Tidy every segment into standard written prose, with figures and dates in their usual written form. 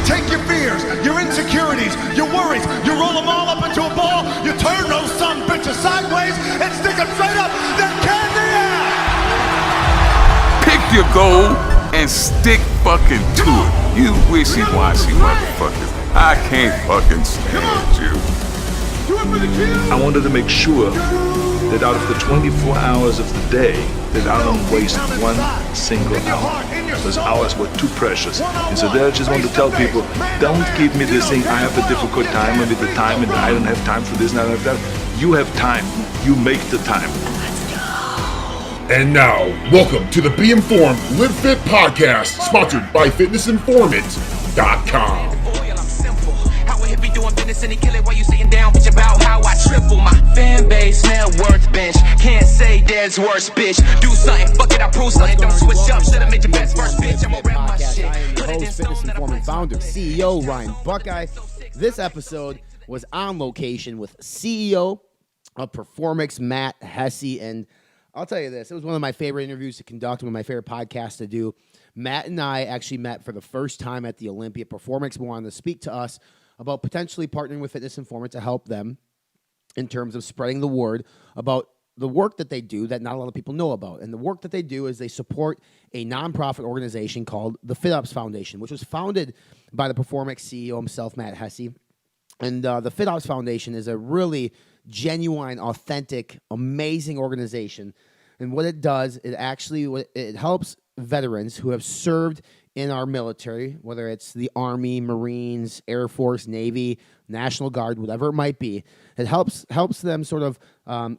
take your fears, your insecurities, your worries, you roll them all up into a ball, you turn those son bitches sideways and stick them straight up, then candy out! Pick your goal and stick fucking to it. You wishy-washy motherfuckers. I can't fucking stand you. I wanted to make sure that out of the 24 hours of the day, that I don't waste one single hour. Those hours were too precious. And so there I just want to tell people, don't give me this thing, I have a difficult time with the time and I don't have time for this and I don't have that. You have time. You make the time. And now, welcome to the Be Informed, Live Fit podcast, sponsored by FitnessInformant.com. While you sitting down, bitch, about how I triple my fan base, net worth bench. Can't say there's worse, bitch. Do something, fuck it, I prove something. Don't switch up, should've made your best first, bitch. I'm around my shit. I am your host, Fitness Informant, founder, CEO Ryan Buckeye. This episode was on location with CEO of Performix, Matt Hesse, and I'll tell you this, it was one of my favorite interviews to conduct, one of my favorite podcasts to do. Matt and I actually met for the first time at the Olympia. Performix wanted to speak to us about potentially partnering with Fitness Informant to help them in terms of spreading the word about the work that they do that not a lot of people know about. And the work that they do is they support a nonprofit organization called the FitOps Foundation, which was founded by the Performix CEO himself, Matt Hesse. And the FitOps Foundation is a really genuine, authentic, amazing organization. And what it does, it helps veterans who have served in our military, whether it's the Army, Marines, Air Force, Navy, National Guard, whatever it might be. It helps them sort of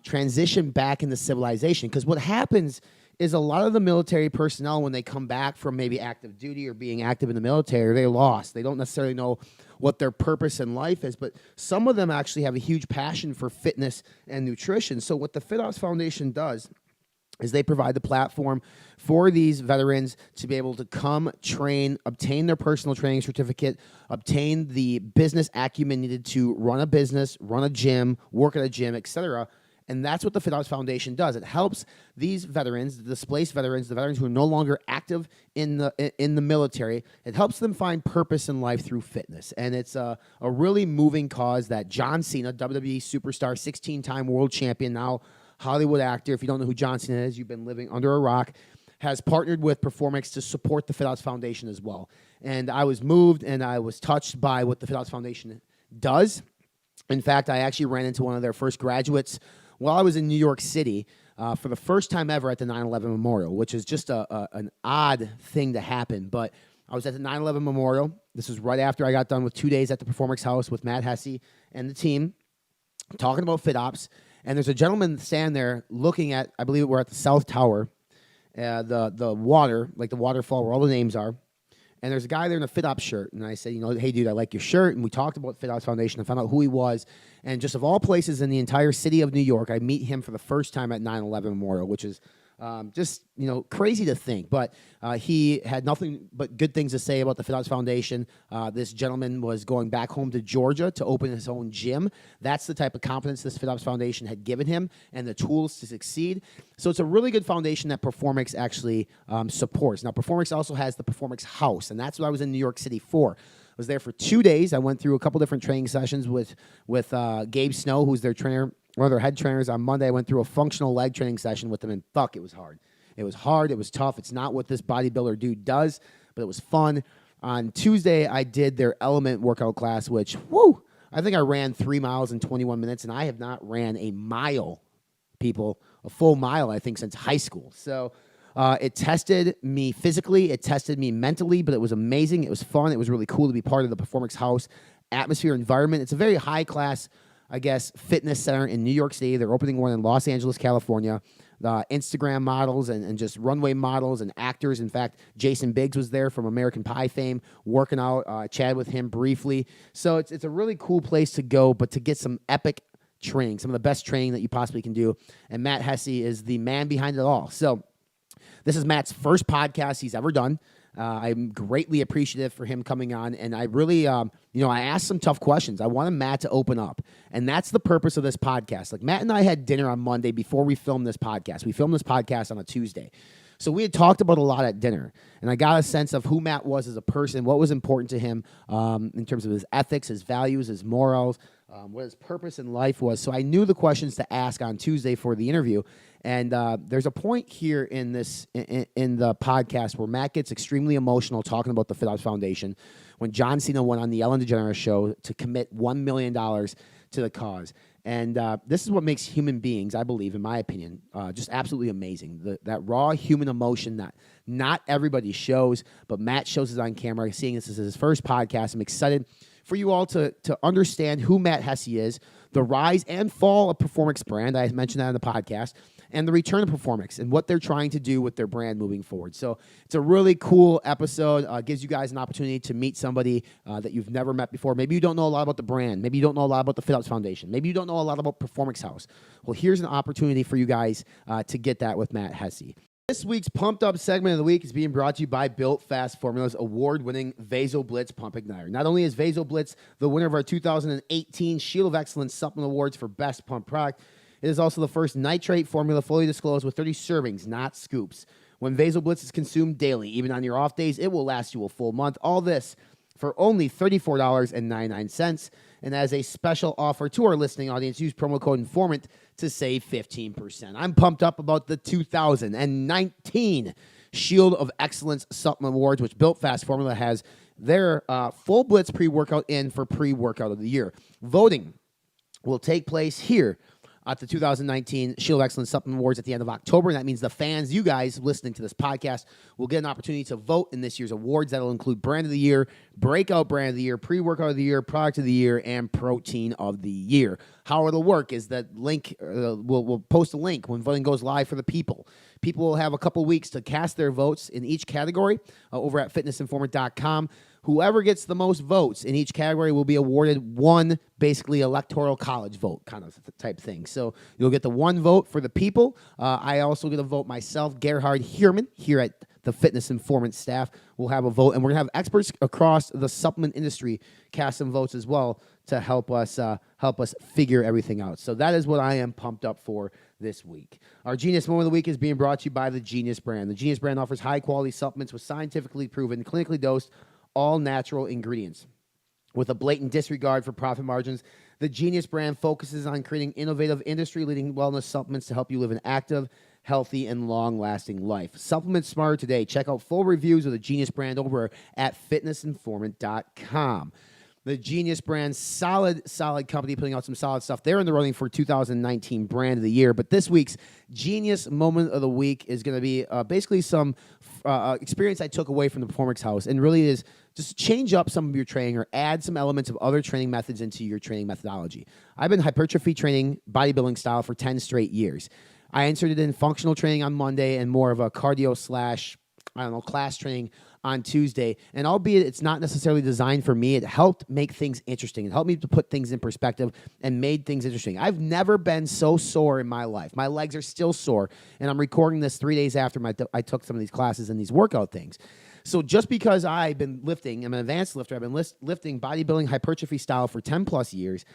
transition back into civilization. Because what happens is a lot of the military personnel, when they come back from maybe active duty or being active in the military, they're lost. They don't necessarily know what their purpose in life is, but some of them actually have a huge passion for fitness and nutrition. So what the FitOps Foundation does is they provide the platform for these veterans to be able to come, train, obtain their personal training certificate, obtain the business acumen needed to run a business, run a gym, work at a gym, etc. And that's what the FitOps Foundation does. It helps these veterans, the displaced veterans, the veterans who are no longer active in the military. It helps them find purpose in life through fitness. And it's a really moving cause that John Cena, WWE superstar, 16-time world champion, now Hollywood actor, if you don't know who John Cena is, you've been living under a rock, has partnered with Performix to support the FitOps Foundation as well. And I was moved and I was touched by what the FitOps Foundation does. In fact, I actually ran into one of their first graduates while I was in New York City for the first time ever at the 9/11 Memorial, which is just an odd thing to happen. But I was at the 9/11 Memorial. This was right after I got done with 2 days at the Performix House with Matt Hesse and the team, talking about FitOps. And there's a gentleman standing there looking at, I believe we're at the South Tower, the water, like the waterfall where all the names are. And there's a guy there in a FitOps shirt. And I said, hey, dude, I like your shirt. And we talked about FitOps Foundation. I found out who he was. And just of all places in the entire city of New York, I meet him for the first time at 9/11 Memorial, which is just, crazy to think. But he had nothing but good things to say about the FitOps Foundation. This gentleman was going back home to Georgia to open his own gym. That's the type of confidence this FitOps Foundation had given him and the tools to succeed. So it's a really good foundation that Performix actually supports. Now, Performix also has the Performix House, and that's what I was in New York City for. I was there for 2 days. I went through a couple different training sessions with Gabe Snow, who's their trainer, one of their head trainers. On Monday, I went through a functional leg training session with them, and fuck, it was hard. It was hard. It was tough. It's not what this bodybuilder dude does, but it was fun. On Tuesday, I did their element workout class, which, I think I ran 3 miles in 21 minutes, and I have not ran a mile, people, a full mile, I think, since high school. So it tested me physically. It tested me mentally, but it was amazing. It was fun. It was really cool to be part of the Performix House atmosphere environment. It's a very high-class, I guess, fitness center in New York City. They're opening one in Los Angeles, California. Instagram models and just runway models and actors. In fact, Jason Biggs was there from American Pie fame, working out. I chatted with him briefly. So it's a really cool place to go, but to get some epic training, some of the best training that you possibly can do. And Matt Hesse is the man behind it all. So this is Matt's first podcast he's ever done. I'm greatly appreciative for him coming on, and I really, I asked some tough questions. I wanted Matt to open up, and that's the purpose of this podcast. Like, Matt and I had dinner on Monday before we filmed this podcast. We filmed this podcast on a Tuesday. So we had talked about a lot at dinner, and I got a sense of who Matt was as a person, what was important to him in terms of his ethics, his values, his morals, what his purpose in life was. So I knew the questions to ask on Tuesday for the interview. And there's a point here in this in the podcast where Matt gets extremely emotional talking about the FitOps Foundation when John Cena went on the Ellen DeGeneres show to commit $1 million to the cause. And this is what makes human beings, I believe, in my opinion, just absolutely amazing. That raw human emotion that not everybody shows, but Matt shows it on camera. Seeing this as his first podcast, I'm excited for you all to understand who Matt Hesse is, the rise and fall of Performix brand. I mentioned that in the podcast. And the return of Performix and what they're trying to do with their brand moving forward. So it's a really cool episode. Gives you guys an opportunity to meet somebody that you've never met before. Maybe you don't know a lot about the brand. Maybe you don't know a lot about the FitOps Foundation. Maybe you don't know a lot about Performix House. Well, here's an opportunity for you guys to get that with Matt Hesse. This week's Pumped Up segment of the week is being brought to you by Built Fast Formula's award-winning VasoBlitz Pump Igniter. Not only is VasoBlitz the winner of our 2018 Shield of Excellence Supplement Awards for Best Pump Product, it is also the first nitrate formula fully disclosed with 30 servings, not scoops. When VasoBlitz is consumed daily, even on your off days, it will last you a full month. All this for only $34.99. And as a special offer to our listening audience, use promo code INFORMANT to save 15%. I'm pumped up about the 2019 Shield of Excellence Supplement Awards, which Built Fast Formula has their full Blitz pre-workout in for pre-workout of the year. Voting will take place here at the 2019 Shield of Excellence Supplement Awards at the end of October. And that means the fans, you guys listening to this podcast, will get an opportunity to vote in this year's awards. That'll include Brand of the Year, Breakout Brand of the Year, Pre-Workout of the Year, Product of the Year, and Protein of the Year. How it'll work is that link, we'll post a link when voting goes live for the people. People will have a couple weeks to cast their votes in each category over at fitnessinformant.com. Whoever gets the most votes in each category will be awarded one, basically, electoral college vote kind of type thing. So you'll get the one vote for the people. I also get a vote myself. Gerhard Hierman here at the Fitness Informant staff will have a vote. And we're going to have experts across the supplement industry cast some votes as well to help us figure everything out. So that is what I am pumped up for this week. Our Genius Moment of the Week is being brought to you by the Genius brand. The Genius brand offers high-quality supplements with scientifically proven, clinically dosed, all-natural ingredients. With a blatant disregard for profit margins, the Genius brand focuses on creating innovative, industry-leading wellness supplements to help you live an active, healthy, and long-lasting life. Supplement smarter today. Check out full reviews of the Genius brand over at fitnessinformant.com. The Genius brand, solid company putting out some solid stuff. They're in the running for 2019 Brand of the Year. But this week's Genius Moment of the Week is going to be basically some experience I took away from the Performix House, and really is just change up some of your training or add some elements of other training methods into your training methodology. I've been hypertrophy training bodybuilding style for 10 straight years. I inserted in functional training on Monday and more of a cardio / class training on Tuesday. And albeit it's not necessarily designed for me, it helped make things interesting. It helped me to put things in perspective and made things interesting. I've never been so sore in my life. My legs are still sore, and I'm recording this 3 days after I took some of these classes and these workout things. So just because I've been lifting, I'm an advanced lifter, I've been lifting bodybuilding hypertrophy style for 10 plus years,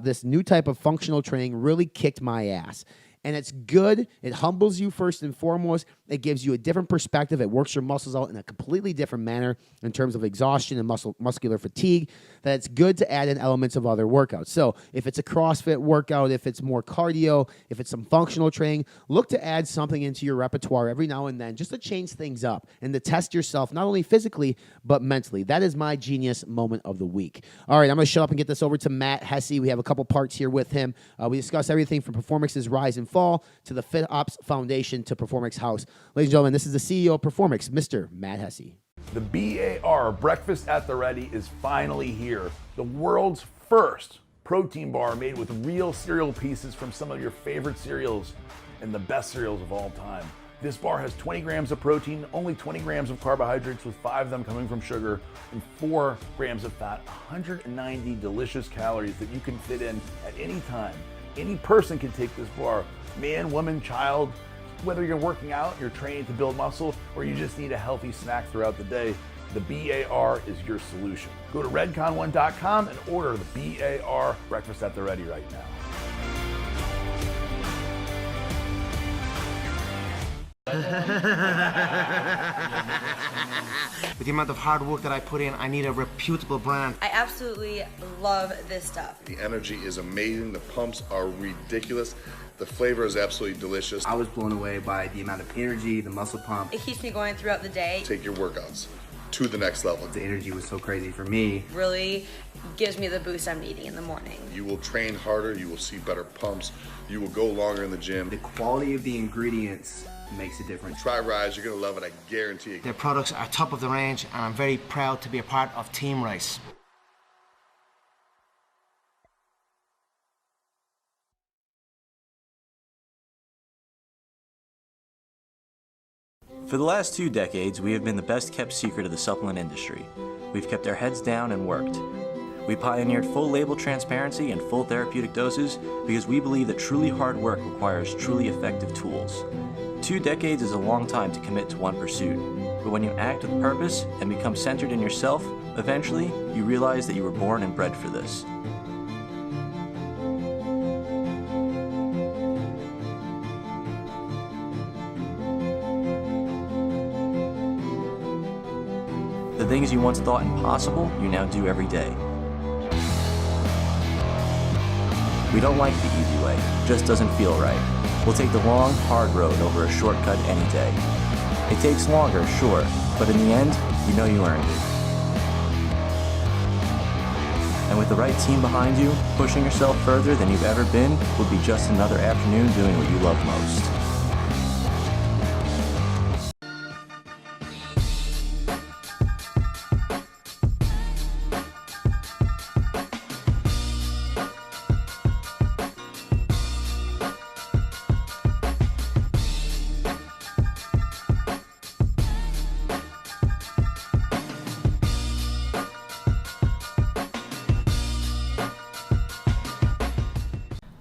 this new type of functional training really kicked my ass. And it's good. It humbles you first and foremost. It gives you a different perspective. It works your muscles out in a completely different manner in terms of exhaustion and muscular fatigue. That it's good to add in elements of other workouts. So if it's a CrossFit workout, if it's more cardio, if it's some functional training, look to add something into your repertoire every now and then just to change things up and to test yourself not only physically but mentally. That is my Genius Moment of the Week. All right, I'm going to shut up and get this over to Matt Hesse. We have a couple parts here with him. We discuss everything from Performix's rise and fall to the FitOps Foundation to Performix House. Ladies and gentlemen, this is the CEO of Performix, Mr. Matt Hesse. The BAR, Breakfast at the Ready, is finally here. The world's first protein bar made with real cereal pieces from some of your favorite cereals and the best cereals of all time. This bar has 20 grams of protein, only 20 grams of carbohydrates, with 5 of them coming from sugar, and 4 grams of fat, 190 delicious calories that you can fit in at any time. Any person can take this bar, man, woman, child, whether you're working out, you're training to build muscle, or you just need a healthy snack throughout the day. The BAR is your solution. Go to redcon1.com and order the BAR Breakfast at the Ready right now. With the amount of hard work that I put in, I need a reputable brand. I absolutely love this stuff. The energy is amazing. The pumps are ridiculous. The flavor is absolutely delicious. I was blown away by the amount of energy, the muscle pump. It keeps me going throughout the day. Take your workouts to the next level. The energy was so crazy for me. Really gives me the boost I'm needing in the morning. You will train harder. You will see better pumps. You will go longer in the gym. The quality of the ingredients makes a difference. Try Rise. You're going to love it. I guarantee it. Their products are top of the range, and I'm very proud to be a part of Team Rice. For the last 2 decades, we have been the best kept secret of the supplement industry. We've kept our heads down and worked. We pioneered full label transparency and full therapeutic doses because we believe that truly hard work requires truly effective tools. 2 decades is a long time to commit to one pursuit, but when you act with purpose and become centered in yourself, eventually you realize that you were born and bred for this. The things you once thought impossible, you now do every day. We don't like the easy way, it just doesn't feel right. We'll take the long, hard road over a shortcut any day. It takes longer, sure, but in the end, you know you earned it. And with the right team behind you, pushing yourself further than you've ever been would be just another afternoon doing what you love most.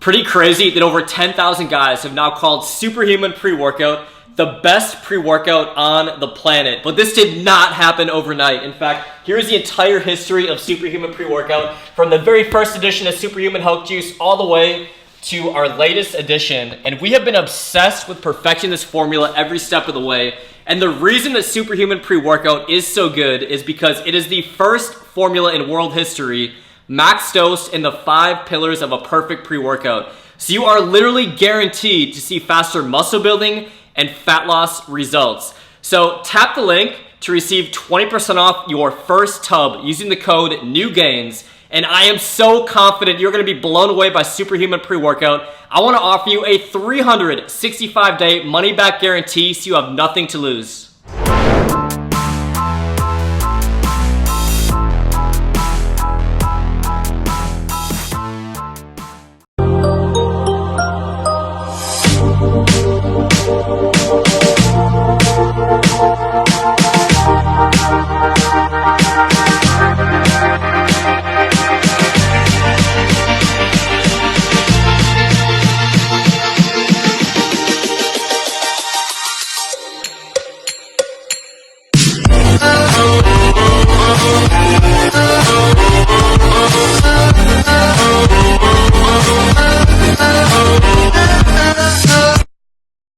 Pretty crazy that over 10,000 guys have now called Superhuman pre-workout the best pre-workout on the planet. But this did not happen overnight. In fact, here's the entire history of Superhuman pre-workout from the very first edition of Superhuman Health Juice all the way to our latest edition. And we have been obsessed with perfecting this formula every step of the way. And the reason that Superhuman pre-workout is so good is because it is the first formula in world history max dose in the 5 pillars of a perfect pre-workout. So you are literally guaranteed to see faster muscle building and fat loss results. So tap the link to receive 20% off your first tub using the code NEWGAINS. And I am so confident you're gonna be blown away by Superhuman pre-workout. I wanna offer you a 365-day money-back guarantee so you have nothing to lose.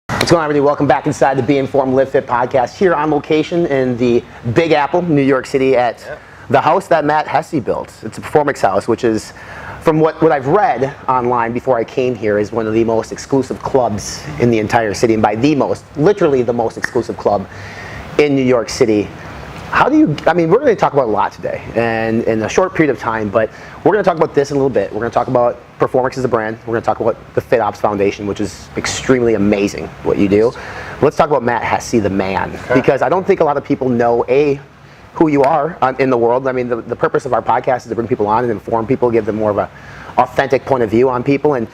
What's going on, everybody? Welcome back inside the Be Informed Live Fit podcast here on location in the Big Apple, New York City at the house that Matt Hesse built. It's a Performix House, which is, from what I've read online before I came here, is one of the most exclusive clubs in the entire city. And by the most, literally the most exclusive club in New York City. How do you, I mean, we're going to talk about a lot today and in a short period of time, but we're going to talk about this in a little bit. We're going to talk about Performix as a brand. We're going to talk about the FitOps Foundation, which is extremely amazing what you do. Let's talk about Matt Hesse, the man, because I don't think a lot of people know, who you are in the world. I mean, the purpose of our podcast is to bring people on and inform people, give them more of an authentic point of view on people, and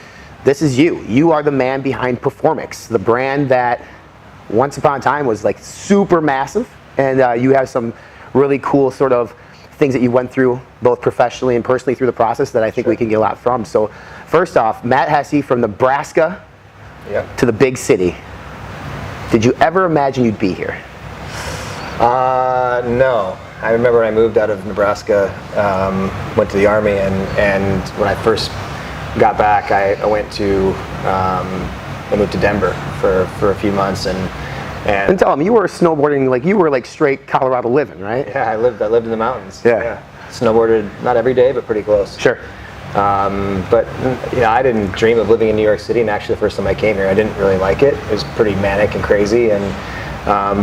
this is you. You are the man behind Performix, the brand that once upon a time was like super massive. And you have some really cool sort of things that you went through both professionally and personally through the process that I think we can get a lot from. So first off, Matt Hesse from Nebraska to the big city. Did you ever imagine you'd be here? No. I remember when I moved out of Nebraska, went to the Army, and when I first got back, I moved to Denver for a few months, and And tell them, you were snowboarding, like you were like straight Colorado living, right? Yeah, I lived in the mountains. Yeah. Snowboarded not every day, but pretty close. Sure. But I didn't dream of living in New York City, and actually the first time I came here, I didn't really like it. It was pretty manic and crazy, and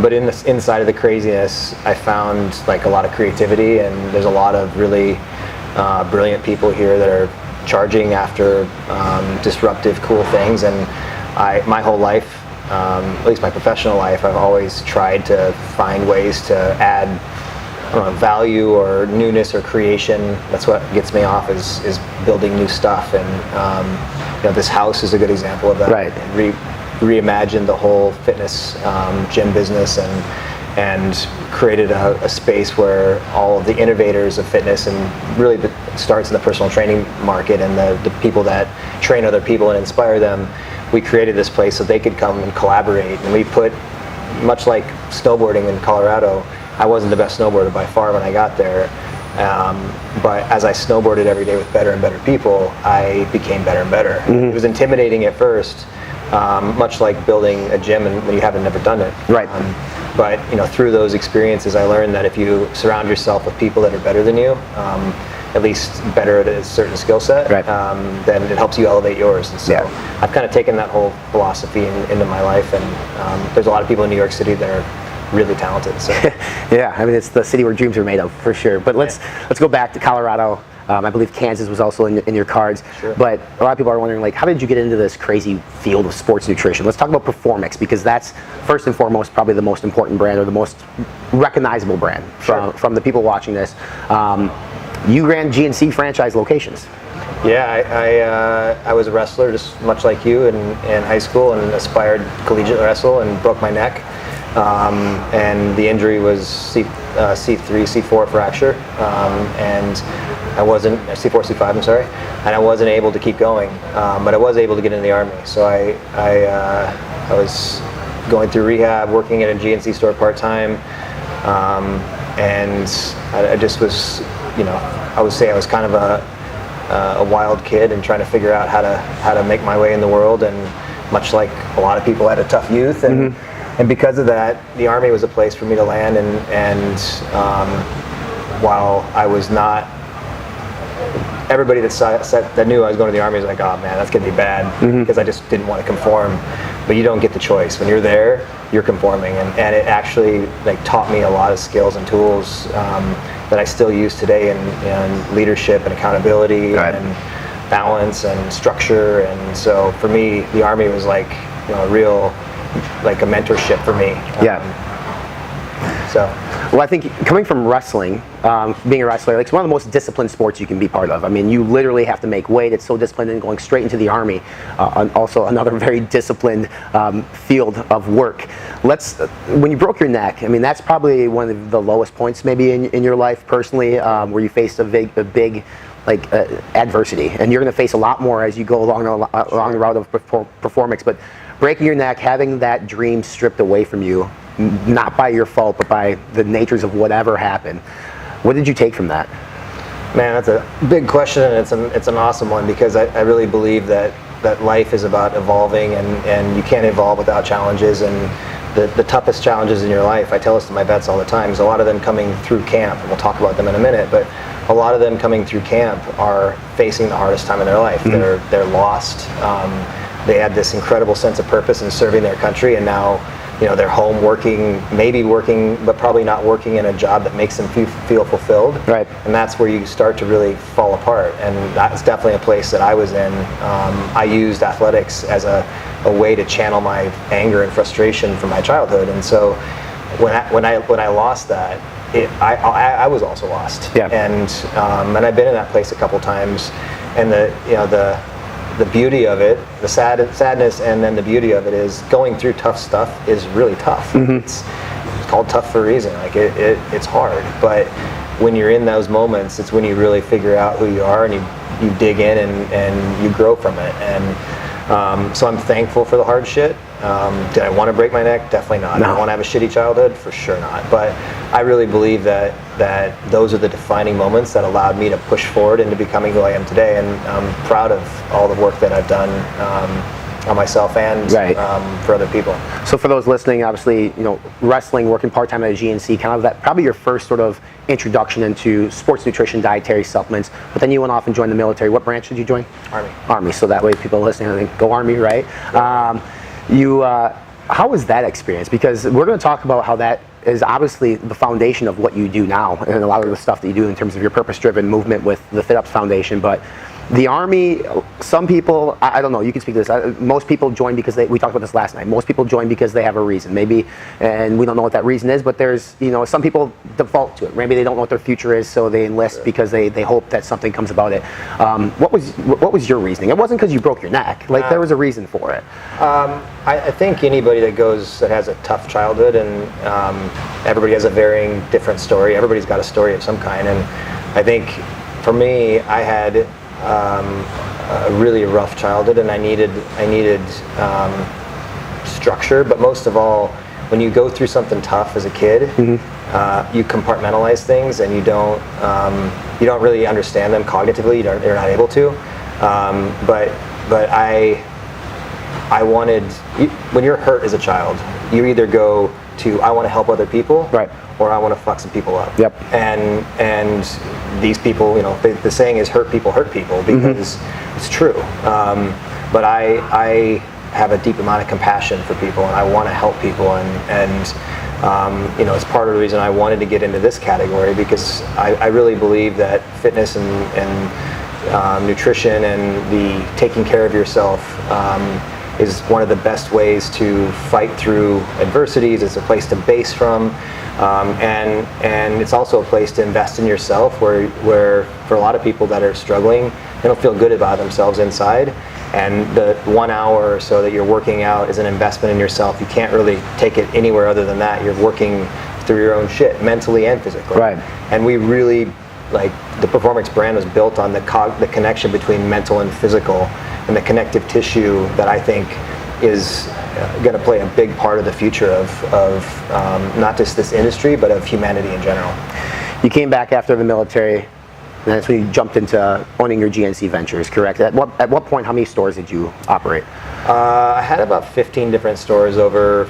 but inside of the craziness, I found like a lot of creativity, and there's a lot of really brilliant people here that are charging after disruptive, cool things. And my whole life, at least my professional life, I've always tried to find ways to add value or newness or creation. That's what gets me off is building new stuff. And this house is a good example of that. Right. Reimagined the whole fitness gym business and created a space where all of the innovators of fitness, and really starts in the personal training market and the people that train other people and inspire them. We created this place so they could come and collaborate, and we put, much like snowboarding in Colorado, I wasn't the best snowboarder by far when I got there, but as I snowboarded every day with better and better people, I became better and better. Mm-hmm. It was intimidating at first, much like building a gym and when you haven't never done it. Right. But through those experiences, I learned that if you surround yourself with people that are better than you, at least better at a certain skill set, right. Then it helps you elevate yours. And so Yeah. I've kind of taken that whole philosophy into my life, and there's a lot of people in New York City that are really talented. So yeah, I mean, it's the city where dreams are made of, for sure. But let's go back to Colorado. I believe Kansas was also in your cards. Sure. But a lot of people are wondering, like, how did you get into this crazy field of sports nutrition? Let's talk about Performix, because that's first and foremost probably the most important brand, or the most recognizable brand from the people watching this. You ran GNC franchise locations. Yeah, I was a wrestler, just much like you, in high school, and aspired collegiate wrestle, and broke my neck. And the injury was C3, C4 fracture, and I wasn't, C4, C5, I'm sorry, and I wasn't able to keep going, but I was able to get into the Army. So I was going through rehab, working at a GNC store part-time, and I just was, I would say I was kind of a wild kid and trying to figure out how to make my way in the world, and much like a lot of people, I had a tough youth, and and because of that, the Army was a place for me to land, and while I was not, everybody that knew I was going to the Army was like, oh man, that's gonna be bad, because I just didn't want to conform. But you don't get the choice. When you're there, you're conforming, and it actually taught me a lot of skills and tools that I still use today in leadership and accountability and balance and structure. And so for me, the Army was like a real, like a mentorship for me. Well, I think coming from wrestling, being a wrestler, it's one of the most disciplined sports you can be part of. I mean, you literally have to make weight. It's so disciplined, and going straight into the Army, also another very disciplined field of work. When you broke your neck, I mean, that's probably one of the lowest points maybe in your life personally, where you faced a big adversity, and you're going to face a lot more as you go along the route of Performix. But breaking your neck, having that dream stripped away from you, not by your fault, but by the natures of whatever happened. What did you take from that? Man, that's a big question, and it's an awesome one, because I really believe that life is about evolving, and you can't evolve without challenges. And the toughest challenges in your life, I tell this to my vets all the time, is a lot of them coming through camp, and we'll talk about them in a minute, but a lot of them coming through camp are facing the hardest time in their life. They're lost. They had this incredible sense of purpose in serving their country, and now they're home maybe working, but probably not working in a job that makes them feel fulfilled. Right. And that's where you start to really fall apart. And that's definitely a place that I was in. I used athletics as a way to channel my anger and frustration from my childhood. And so when I lost that, I was also lost. Yeah. And I've been in that place a couple times, and the beauty of it, the sadness, and then the beauty of it is going through tough stuff is really tough. It's called tough for a reason. Like it's hard, but when you're in those moments, it's when you really figure out who you are, and you dig in and you grow from it. And so I'm thankful for the hard shit. Did I want to break my neck? Definitely not. No. Did I want to have a shitty childhood? For sure not. But I really believe that those are the defining moments that allowed me to push forward into becoming who I am today. And I'm proud of all the work that I've done on myself and for other people. So for those listening, obviously, wrestling, working part-time at a GNC, kind of that, probably your first sort of introduction into sports nutrition, dietary supplements, but then you went off and joined the military. What branch did you join? Army. So that way people listening, I think, go Army, right? How was that experience? Because we're going to talk about how that is obviously the foundation of what you do now and a lot of the stuff that you do in terms of your purpose-driven movement with the FitOps Foundation. But the Army, some people, I don't know, you can speak to this. Most people join because we talked about this last night. Most people join because they have a reason, maybe, and we don't know what that reason is, but there's, some people default to it. Maybe they don't know what their future is, so they enlist because they hope that something comes about it. What was your reasoning? It wasn't because you broke your neck. Like, there was a reason for it. I think anybody that has a tough childhood, and everybody has a varying different story. Everybody's got a story of some kind, and I think for me, I had a really rough childhood, and I needed structure. But most of all, when you go through something tough as a kid, you compartmentalize things, and you don't really understand them cognitively. You're not able to. But I wanted. When you're hurt as a child, you either go to I want to help other people, or I want to fuck some people up. And these people, the saying is hurt people because it's true. But I have a deep amount of compassion for people, and I want to help people, and it's part of the reason I wanted to get into this category, because I really believe that fitness and nutrition and the taking care of yourself is one of the best ways to fight through adversities. It's a place to base from, and it's also a place to invest in yourself, where for a lot of people that are struggling, they don't feel good about themselves inside, and the 1 hour or so that you're working out is an investment in yourself. You can't really take it anywhere other than that. You're working through your own shit, mentally and physically. And we really, the Performix brand was built on the connection between mental and physical, and the connective tissue that I think is going to play a big part of the future of not just this industry, but of humanity in general. You came back after the military, and that's when you jumped into owning your GNC ventures, correct? At what point, how many stores did you operate? I had about 15 different stores over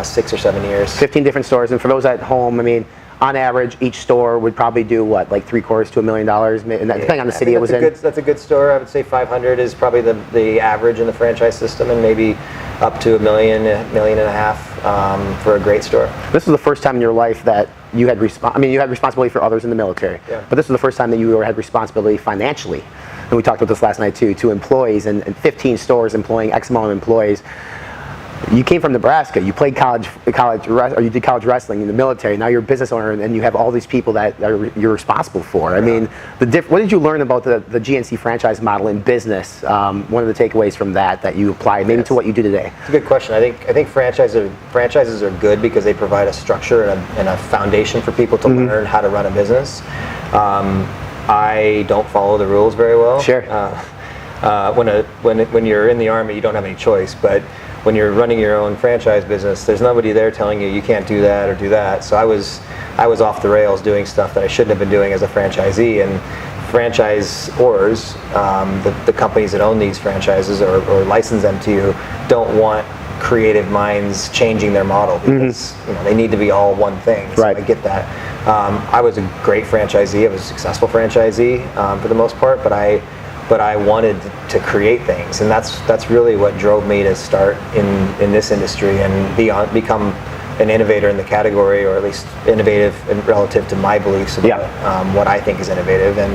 6 or 7 years. 15 different stores, and for those at home, I mean, on average, each store would probably do what, like $750,000 to $1 million, and depending on the city it was in. That's a good store. I would say 500 is probably the average in the franchise system, and maybe up to $1 million, $1.5 million for a great store. This was the first time in your life that you had you had responsibility for others in the military, but this was the first time that you had responsibility financially. And we talked about this last night too, to employees and 15 stores employing X amount of employees. You came from Nebraska. You played you did college wrestling in the military. Now you're a business owner, and you have all these people that you're responsible for. I mean, what did you learn about the GNC franchise model in business? One of the takeaways from that you applied maybe to what you do today. It's a good question. I think franchises are good because they provide a structure and a foundation for people to learn how to run a business. I don't follow the rules very well. When you're in the Army, you don't have any choice, but when you're running your own franchise business, there's nobody there telling you can't do that or do that. So I was off the rails doing stuff that I shouldn't have been doing as a franchisee. And franchisors, the companies that own these franchises or license them to you, don't want creative minds changing their model because they need to be all one thing. So I get that. I was a great franchisee. I was a successful franchisee for the most part, but I wanted to create things, and that's really what drove me to start in this industry and become an innovator in the category, or at least innovative relative to my beliefs about what I think is innovative. And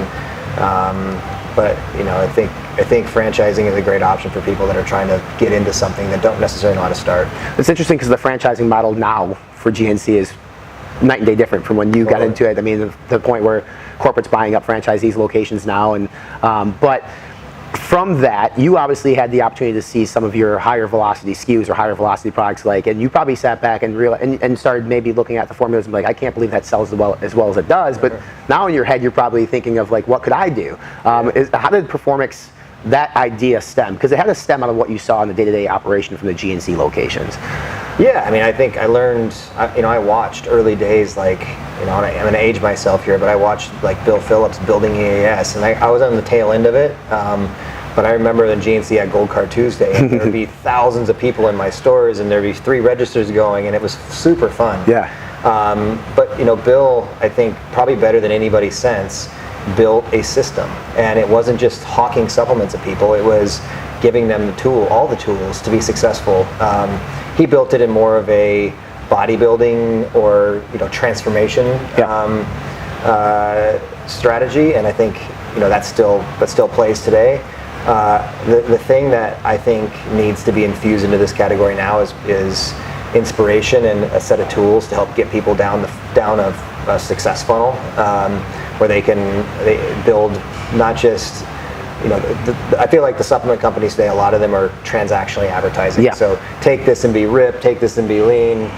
but I think franchising is a great option for people that are trying to get into something that don't necessarily know how to start. It's interesting because the franchising model now for GNC is night and day different from when you got into it. I mean, the point where corporate's buying up franchisees' locations now, and but from that, you obviously had the opportunity to see some of your higher velocity SKUs or higher velocity products, and you probably sat back and realized and started maybe looking at the formulas and I can't believe that sells as well as it does. But now in your head, you're probably thinking of what could I do? How did Performix, that idea stem? Because it had to stem out of what you saw in the day-to-day operation from the GNC locations. Yeah, I mean, I think I learned, I watched early days, I'm going to age myself here, but I watched Bill Phillips building EAS, and I was on the tail end of it. But I remember when GNC had Gold Card Tuesday, and there would be thousands of people in my stores, and there'd be 3 registers going, and it was super fun. Yeah. But Bill, I think probably better than anybody since, built a system, and it wasn't just hawking supplements at people. It was giving them all the tools to be successful. He built it in more of a bodybuilding or transformation strategy, and I think that still plays today. The thing that I think needs to be infused into this category now is inspiration and a set of tools to help get people down a success funnel, where they build not just. I feel like the supplement companies today, a lot of them are transactionally advertising. Yeah. So take this and be ripped, take this and be lean.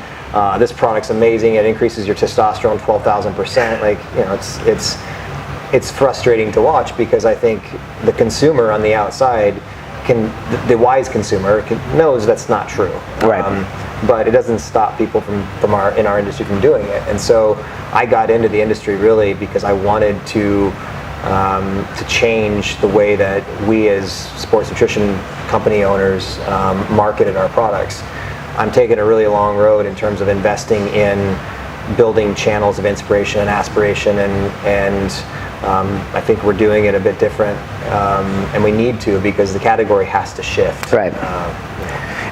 This product's amazing. It increases your testosterone 12,000%. Like, it's frustrating to watch, because I think the consumer on the outside the wise consumer knows that's not true. Right. But it doesn't stop people in our industry from doing it. And so I got into the industry really because I wanted to change the way that we as sports nutrition company owners marketed our products. I'm taking a really long road in terms of investing in building channels of inspiration and aspiration, and I think we're doing it a bit different, and we need to, because the category has to shift. Right.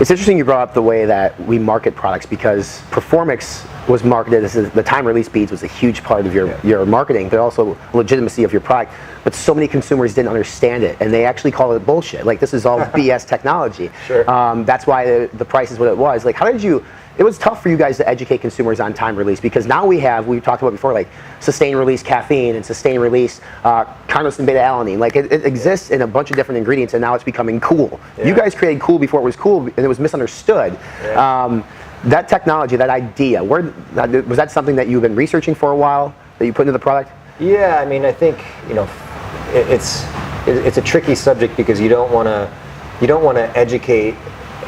It's interesting you brought up the way that we market products, because Performix was marketed as the time release beads was a huge part of your marketing, but also legitimacy of your product. But so many consumers didn't understand it, and they actually call it bullshit. Like, this is all BS technology. Sure. That's why the price is what it was. Like, how did you? It was tough for you guys to educate consumers on time release, because now we talked about before, like sustained release caffeine and sustained release carnosine beta alanine. Like, it exists in a bunch of different ingredients, and now it's becoming cool. Yeah. You guys created cool before it was cool, and it was misunderstood. Yeah. That technology, that idea, was that something that you've been researching for a while, that you put into the product? Yeah, I mean, I think it's a tricky subject, because you don't want to educate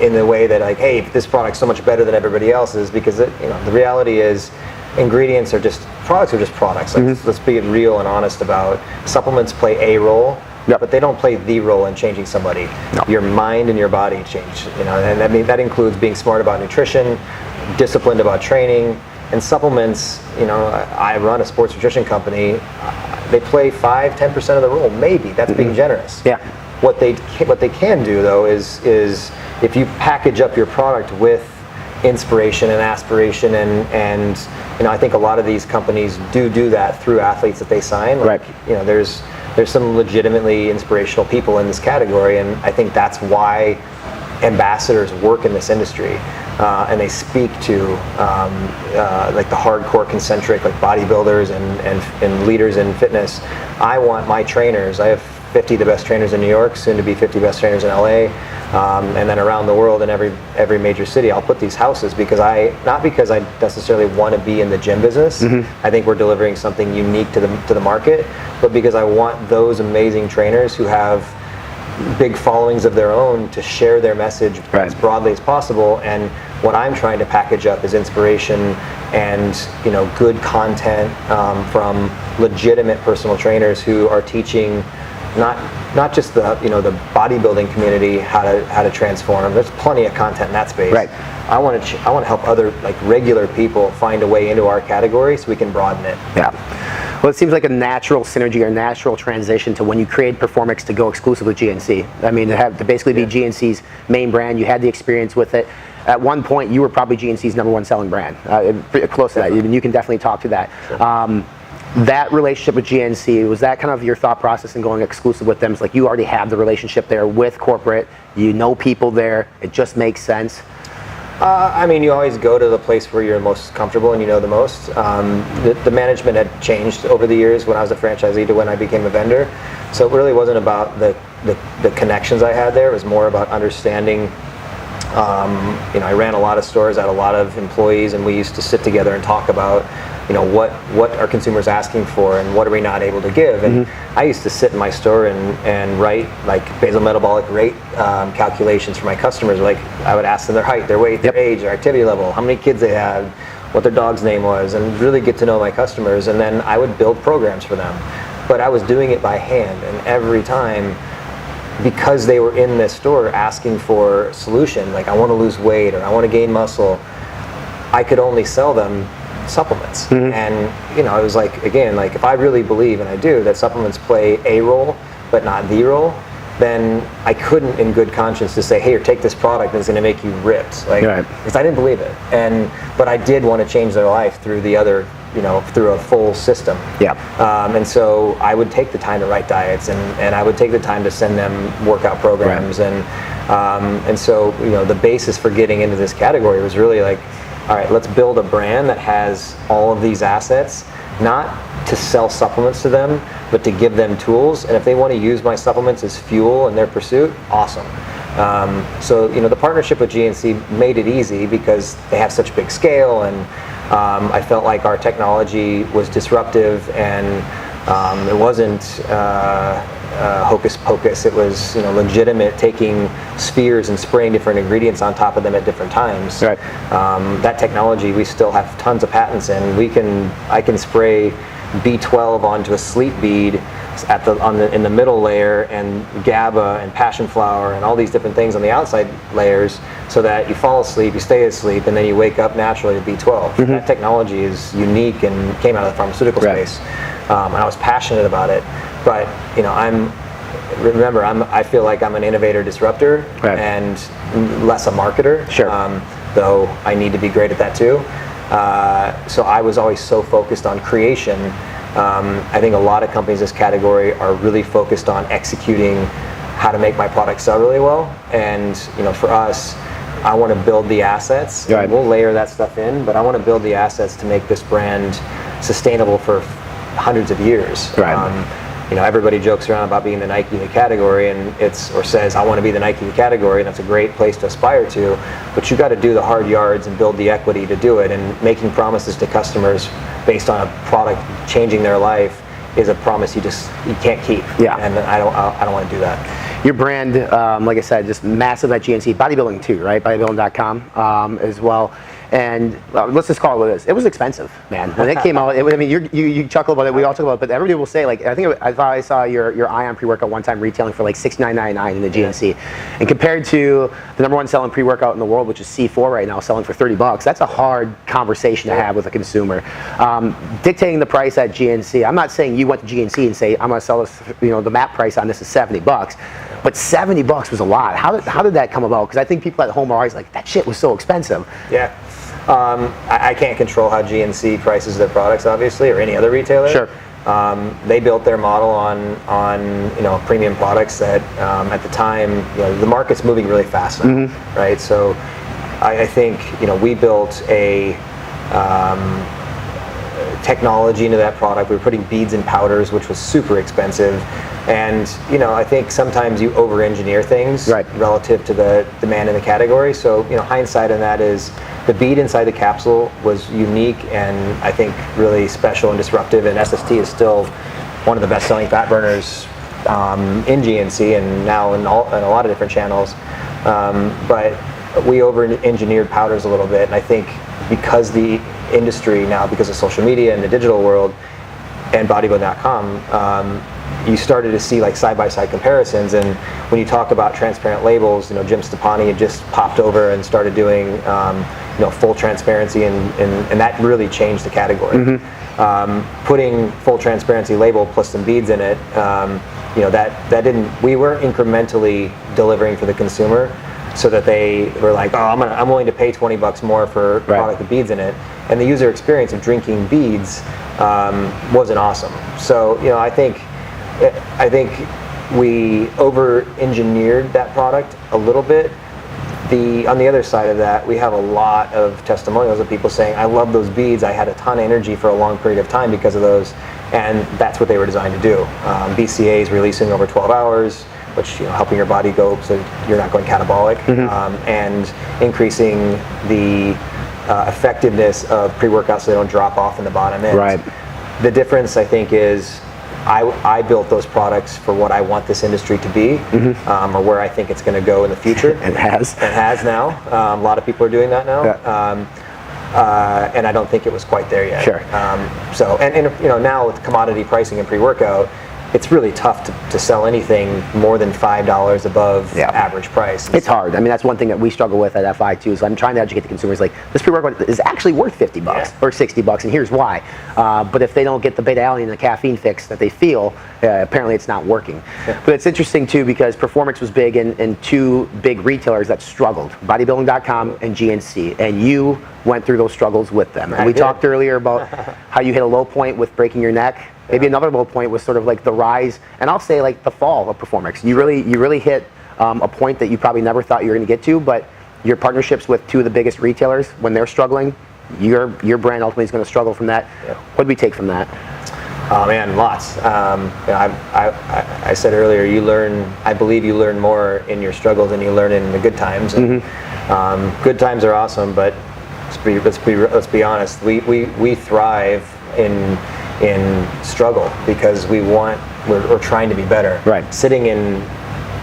in the way that, like, hey, this product's so much better than everybody else's, because the reality is ingredients are just products. Like, let's be real and honest about supplements. Play a role. Yep. But they don't play the role in changing somebody. No. Your mind and your body change, and I mean that includes being smart about nutrition, disciplined about training, and supplements. I run a sports nutrition company. They play 5-10% of the role, maybe. That's being generous. Yeah. What they can do though is if you package up your product with inspiration and aspiration, and I think a lot of these companies do that through athletes that they sign. Like, right. There's some legitimately inspirational people in this category, and I think that's why ambassadors work in this industry, and they speak to like the hardcore concentric, like bodybuilders and leaders in fitness. I want my trainers. I have 50 the best trainers in New York, soon to be 50 best trainers in LA, and then around the world in every major city. I'll put these houses not because I necessarily want to be in the gym business. I think we're delivering something unique to the market, but because I want those amazing trainers who have big followings of their own to share their message as broadly as possible. And what I'm trying to package up is inspiration and good content from legitimate personal trainers who are teaching not just the the bodybuilding community how to transform. There's plenty of content in that space. Right. I want to help other regular people find a way into our category so we can broaden it. Yeah. Well, it seems like a natural synergy or natural transition to when you created Performix to go exclusive with GNC. I mean, to basically be GNC's main brand. You had the experience with it. At one point, you were probably GNC's #1 selling brand. Close to that. You can definitely talk to that. Sure. That relationship with GNC, was that kind of your thought process in going exclusive with them? It's like you already have the relationship there with corporate, people there, it just makes sense? I mean, you always go to the place where you're most comfortable and you know the most. The management had changed over the years when I was a franchisee to when I became a vendor. So it really wasn't about the connections I had there, it was more about understanding. I ran a lot of stores, I had a lot of employees, and we used to sit together and talk about what are consumers asking for and what are we not able to give. And I used to sit in my store and write like basal metabolic rate calculations for my customers. Like, I would ask them their height, their weight, their age, their activity level, how many kids they had, what their dog's name was, and really get to know my customers. And then I would build programs for them. But I was doing it by hand, and every time because they were in this store asking for a solution, like I want to lose weight or I want to gain muscle, I could only sell them supplements. And you know, it was like, again, like if I really believe, and I do, that supplements play a role but not the role, then I couldn't in good conscience just say, hey, here, take this product and it's going to make you ripped, like, because I didn't believe it. But I did want to change their life through the other, you know, through a full system. And so I would take the time to write diets, and I would take the time to send them workout programs, and so, you know, the basis for getting into this category was really like, all right, let's build a brand that has all of these assets, not to sell supplements to them, but to give them tools. And if they want to use my supplements as fuel in their pursuit, awesome. So, you know, the partnership with GNC made it easy because they have such big scale, and I felt like our technology was disruptive, and it wasn't hocus pocus. It was, you know, legitimate, taking spheres and spraying different ingredients on top of them at different times. That technology we still have tons of patents in. I can spray B12 onto a sleep bead in the middle layer, and GABA and passion flower and all these different things on the outside layers, so that you fall asleep, you stay asleep, and then you wake up naturally to B12. That technology is unique and came out of the pharmaceutical space, and I was passionate about it. But you know, I feel like I'm an innovator disruptor, and less a marketer. Though I need to be great at that too. So I was always so focused on creation. I think a lot of companies in this category are really focused on executing how to make my product sell really well. And you know, for us, I want to build the assets. We'll layer that stuff in, but I want to build the assets to make this brand sustainable for hundreds of years. You know, everybody jokes around about being the Nike of the category, and or says, I want to be the Nike of the category, and that's a great place to aspire to, but you got to do the hard yards and build the equity to do it. And making promises to customers based on a product changing their life is a promise you can't keep. And I don't want to do that. Your brand, like I said, just massive at GNC, bodybuilding too, right? Bodybuilding.com as well. And let's just call it what it is. It was expensive, man. When it came out, I mean, you chuckle about it. We all talk about it, but everybody will say, like, I thought I saw your Ion pre-workout one time retailing for like $69.99 in the GNC, and compared to the #1 selling pre-workout in the world, which is C4 right now, selling for $30. That's a hard conversation to have with a consumer. Dictating the price at GNC. I'm not saying you went to GNC and say, I'm going to sell this, you know, the MAP price on this is $70, but $70 was a lot. How did that come about? Because I think people at home are always like, that shit was so expensive. I can't control how GNC prices their products, obviously, or any other retailer. They built their model on you know, premium products that at the time, you know, the market's moving really fast now, right? So I think, you know, we built a technology into that product. We were putting beads and powders, which was super expensive. And you know, I think sometimes you over-engineer things relative to the demand in the category. So you know, hindsight on that is the bead inside the capsule was unique and I think really special and disruptive. And SST is still one of the best-selling fat burners in GNC and now in a lot of different channels. But we over-engineered powders a little bit, and I think because the industry now, because of social media and the digital world and bodybuilding.com, you started to see like side-by-side comparisons. And when you talk about transparent labels, you know, Jim Stepani had just popped over and started doing you know, full transparency, and that really changed the category. Putting full transparency label plus some beads in it, you know, we were incrementally delivering for the consumer, so that they were like, oh, I'm willing to pay $20 more for a product with beads in it. And the user experience of drinking beads wasn't awesome. So, you know, I think we over-engineered that product a little bit. On the other side of that, we have a lot of testimonials of people saying, I love those beads. I had a ton of energy for a long period of time because of those. And that's what they were designed to do. BCA is releasing over 12 hours, which, you know, helping your body go so you're not going catabolic, and increasing the effectiveness of pre-workouts so they don't drop off in the bottom end. The difference, I think, is I built those products for what I want this industry to be, or where I think it's going to go in the future. It has. It has now. A lot of people are doing that now. And I don't think it was quite there yet. So, and you know, now with commodity pricing and pre-workout, it's really tough to sell anything more than $5 above average price. It's hard. I mean, that's one thing that we struggle with at FI too. So I'm trying to educate the consumers, like, this pre-workout is actually worth $50 or $60, and here's why. But if they don't get the beta-alanine and the caffeine fix that they feel, apparently it's not working. But it's interesting too, because Performix was big in two big retailers that struggled, bodybuilding.com and GNC, and you went through those struggles with them. And we talked earlier about how you hit a low point with breaking your neck. Maybe another low point was sort of like the rise, and I'll say like the fall of Performix. You really hit a point that you probably never thought you were going to get to, but your partnerships with two of the biggest retailers, when they're struggling, your brand ultimately is going to struggle from that. What did we take from that? Oh man, lots. I said earlier, I believe you learn more in your struggles than you learn in the good times. And, good times are awesome, but let's be honest. We thrive in struggle because we're trying to be better. Right. Sitting in,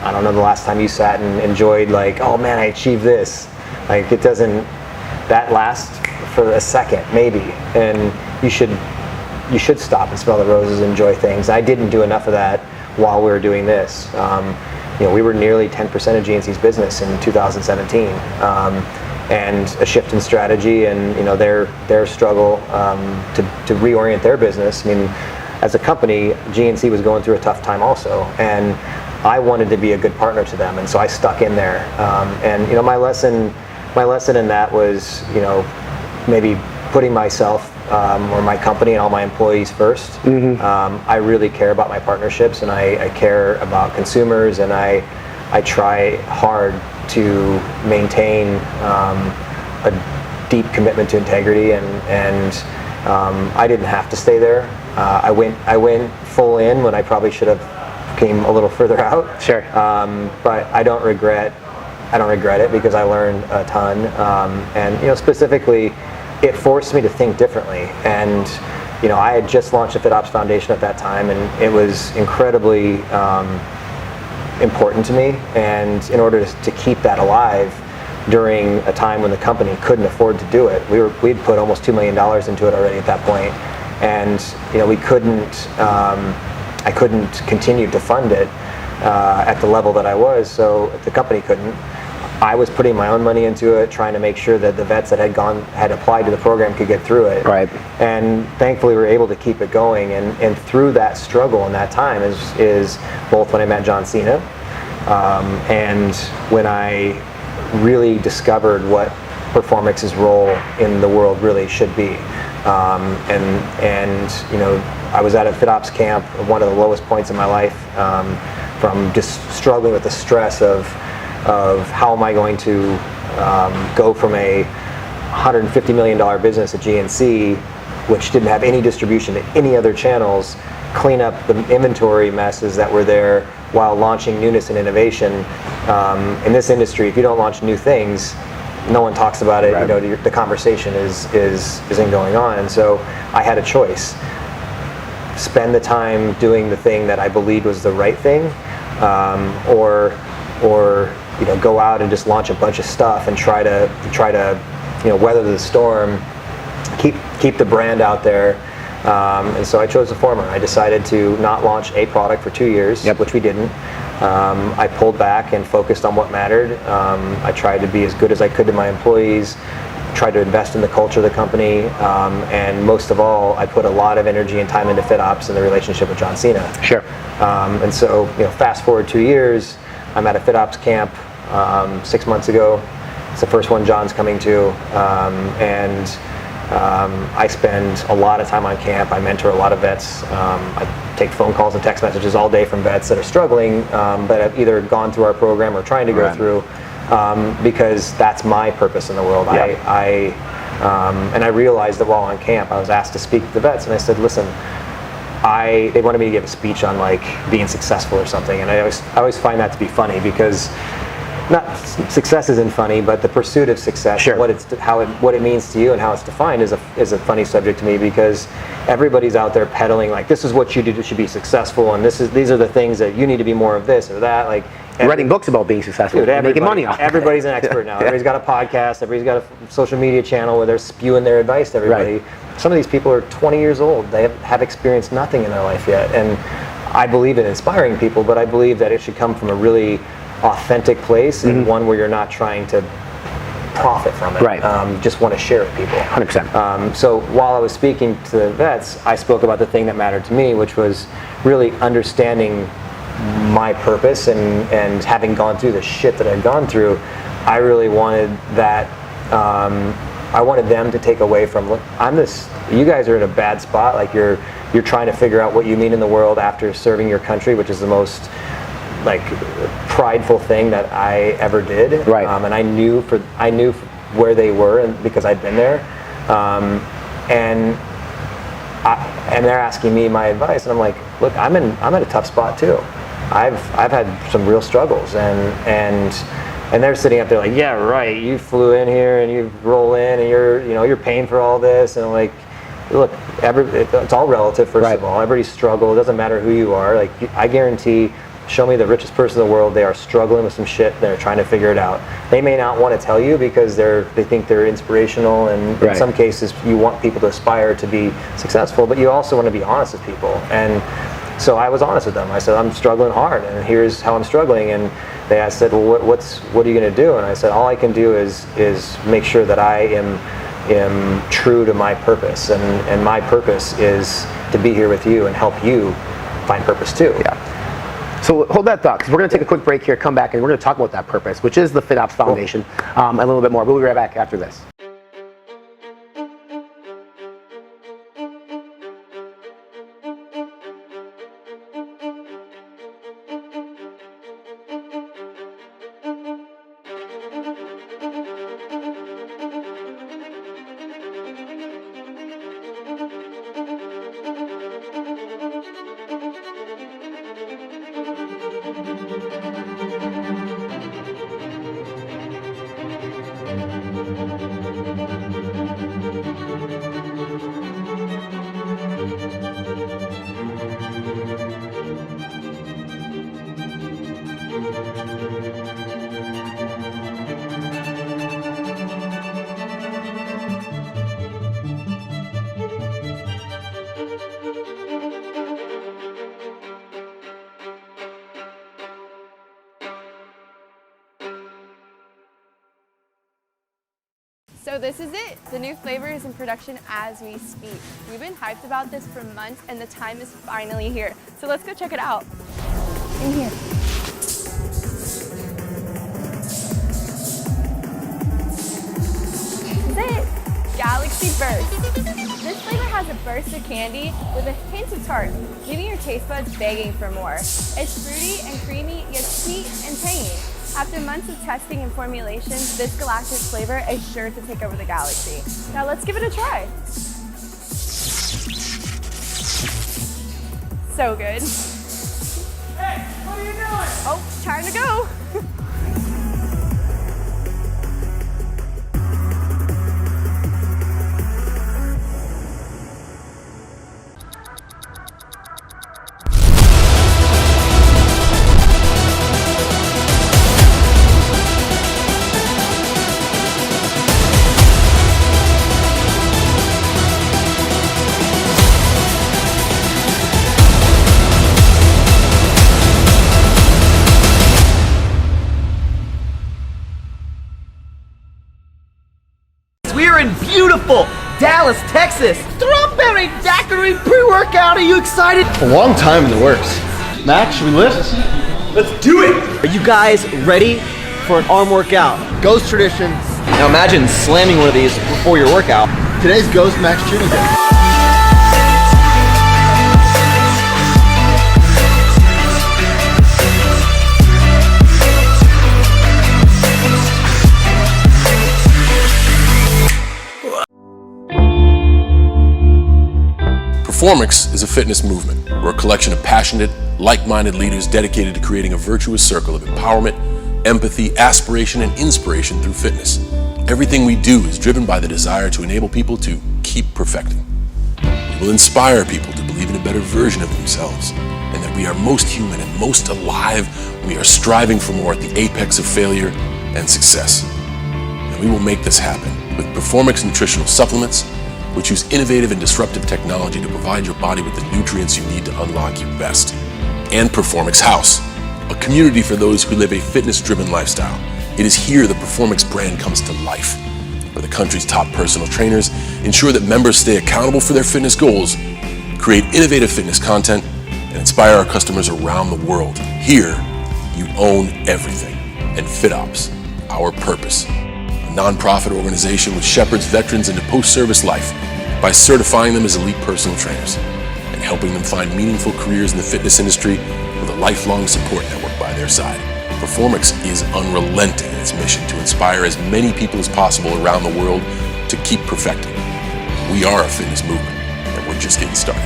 I don't know the last time you sat and enjoyed like, oh man, I achieved this. Like that lasts for a second maybe, and you should stop and smell the roses and enjoy things. I didn't do enough of that while we were doing this. We were nearly 10% of GNC's business in 2017. And a shift in strategy and their struggle to reorient their business. I mean, as a company, GNC was going through a tough time also, and I wanted to be a good partner to them, and so I stuck in there. And my lesson in that was maybe putting myself or my company and all my employees first. I really care about my partnerships, and I care about consumers, and I try hard to maintain a deep commitment to integrity, and I didn't have to stay there. I went full in when I probably should have came a little further out. Sure. But I don't regret it because I learned a ton, and specifically, it forced me to think differently. And I had just launched the FitOps Foundation at that time, and it was incredibly important to me, and in order to keep that alive during a time when the company couldn't afford to do it, we'd put almost $2 million into it already at that point, and we couldn't I couldn't continue to fund it at the level that I was, so the company couldn't. I was putting my own money into it, trying to make sure that the vets that had applied to the program could get through it. Right. And thankfully we were able to keep it going. And through that struggle and that time is both when I met John Cena and when I really discovered what Performix's role in the world really should be. I was at a FitOps camp, one of the lowest points in my life, from just struggling with the stress of how am I going to go from a $150 million business at GNC, which didn't have any distribution to any other channels, clean up the inventory messes that were there while launching newness and innovation. In this industry, if you don't launch new things, no one talks about it. Right. The conversation isn't going on. And so I had a choice: spend the time doing the thing that I believed was the right thing, or go out and just launch a bunch of stuff and try to weather the storm, keep the brand out there. And so I chose the former. I decided to not launch a product for 2 years, which we didn't. I pulled back and focused on what mattered. I tried to be as good as I could to my employees, tried to invest in the culture of the company, and most of all, I put a lot of energy and time into FitOps and the relationship with John Cena. Sure. And so, fast forward 2 years, I'm at a FitOps camp 6 months ago. It's the first one John's coming to, and I spend a lot of time on camp. I mentor a lot of vets. I take phone calls and text messages all day from vets that are struggling, that have either gone through our program or trying to go through, because that's my purpose in the world. And I realized that while on camp, I was asked to speak to the vets, and I said, listen, they wanted me to give a speech on like being successful or something, and I always find that to be funny, because success isn't funny, but the pursuit of success, sure, what it means to you and how it's defined is a funny subject to me, because everybody's out there peddling like, this is what you do to be successful, and these are the things that you need to be more of this or that. Like writing books about being successful, making money off. Everybody's an expert now. Everybody's got a podcast. Everybody's got a social media channel where they're spewing their advice to everybody. Right. Some of these people are 20 years old. They have experienced nothing in their life yet, and I believe in inspiring people, but I believe that it should come from a really authentic place and one where you're not trying to profit from it. Right. Just want to share it with people. 100%. So while I was speaking to the vets, I spoke about the thing that mattered to me, which was really understanding my purpose and having gone through the shit that I'd gone through. I really wanted that. I wanted them to take away from, look, you guys are in a bad spot. Like you're trying to figure out what you mean in the world after serving your country, which is the most like prideful thing that I ever did. Right. And I knew where they were, and because I'd been there. And they're asking me my advice, and I'm like, look, I'm at a tough spot too. I've had some real struggles, and they're sitting up there like, yeah, right. You flew in here and you roll in and you're paying for all this, and I'm like, look, it's all relative. First of all, everybody struggles. It doesn't matter who you are. Like, I guarantee. Show me the richest person in the world. They are struggling with some shit. They're trying to figure it out. They may not want to tell you because they think they're inspirational, and in some cases you want people to aspire to be successful, but you also want to be honest with people. And so I was honest with them. I said, I'm struggling hard, and here's how I'm struggling. And they said, well, what are you going to do? And I said, all I can do is make sure that I am true to my purpose, and my purpose is to be here with you and help you find purpose too. Yeah. So hold that thought, because we're going to take a quick break here, come back, and we're going to talk about that purpose, which is the FitOps Foundation, a little bit more. We'll be right back after this. So this is it. The new flavor is in production as we speak. We've been hyped about this for months, and the time is finally here. So let's go check it out. In here. This is it. Galaxy Burst. This flavor has a burst of candy with a hint of tart, leaving your taste buds begging for more. It's fruity and creamy, yet sweet and tangy. After months of testing and formulation, this galactic flavor is sure to take over the galaxy. Now let's give it a try. So good. Hey, what are you doing? Oh, time to go. We're in beautiful Dallas, Texas. Strawberry daiquiri pre-workout. Are you excited? A long time in the works. Max, should we lift? Let's do it. Are you guys ready for an arm workout? Ghost tradition. Now imagine slamming one of these before your workout. Today's Ghost Max Tuesday. Performix is a fitness movement. We're a collection of passionate, like-minded leaders dedicated to creating a virtuous circle of empowerment, empathy, aspiration, and inspiration through fitness. Everything we do is driven by the desire to enable people to keep perfecting. We will inspire people to believe in a better version of themselves, and that we are most human and most alive. We are striving for more at the apex of failure and success. And we will make this happen with Performix nutritional supplements, which use innovative and disruptive technology to provide your body with the nutrients you need to unlock your best. and Performix House, a community for those who live a fitness-driven lifestyle. It is here the Performix brand comes to life, where the country's top personal trainers ensure that members stay accountable for their fitness goals, create innovative fitness content, and inspire our customers around the world. Here, you own everything. And FitOps, our purpose, a nonprofit organization which shepherds veterans into post-service life by certifying them as elite personal trainers and helping them find meaningful careers in the fitness industry with a lifelong support network by their side. Performix is unrelenting in its mission to inspire as many people as possible around the world to keep perfecting. We are a fitness movement, and we're just getting started.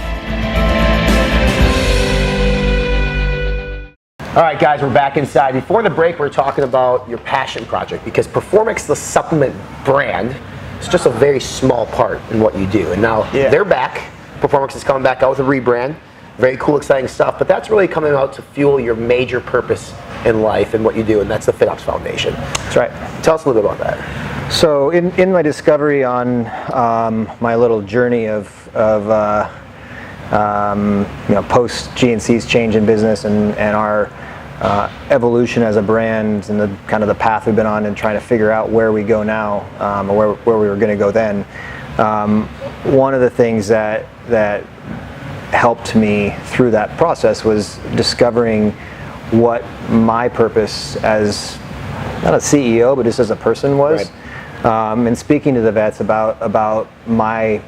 All right, guys, we're back inside. Before the break, we're talking about your passion project, because Performix, the supplement brand, is just a very small part in what you do. And now they're back. Performix is coming back out with a rebrand. Very cool, exciting stuff. But that's really coming out to fuel your major purpose in life and what you do, and that's the FitOps Foundation. That's right. Tell us a little bit about that. So in my discovery on my little journey of post GNC's change in business and our evolution as a brand and the kind of the path we've been on and trying to figure out where we go now, or where we were going to go then. One of the things that helped me through that process was discovering what my purpose as not a CEO but just as a person was, and speaking to the vets about my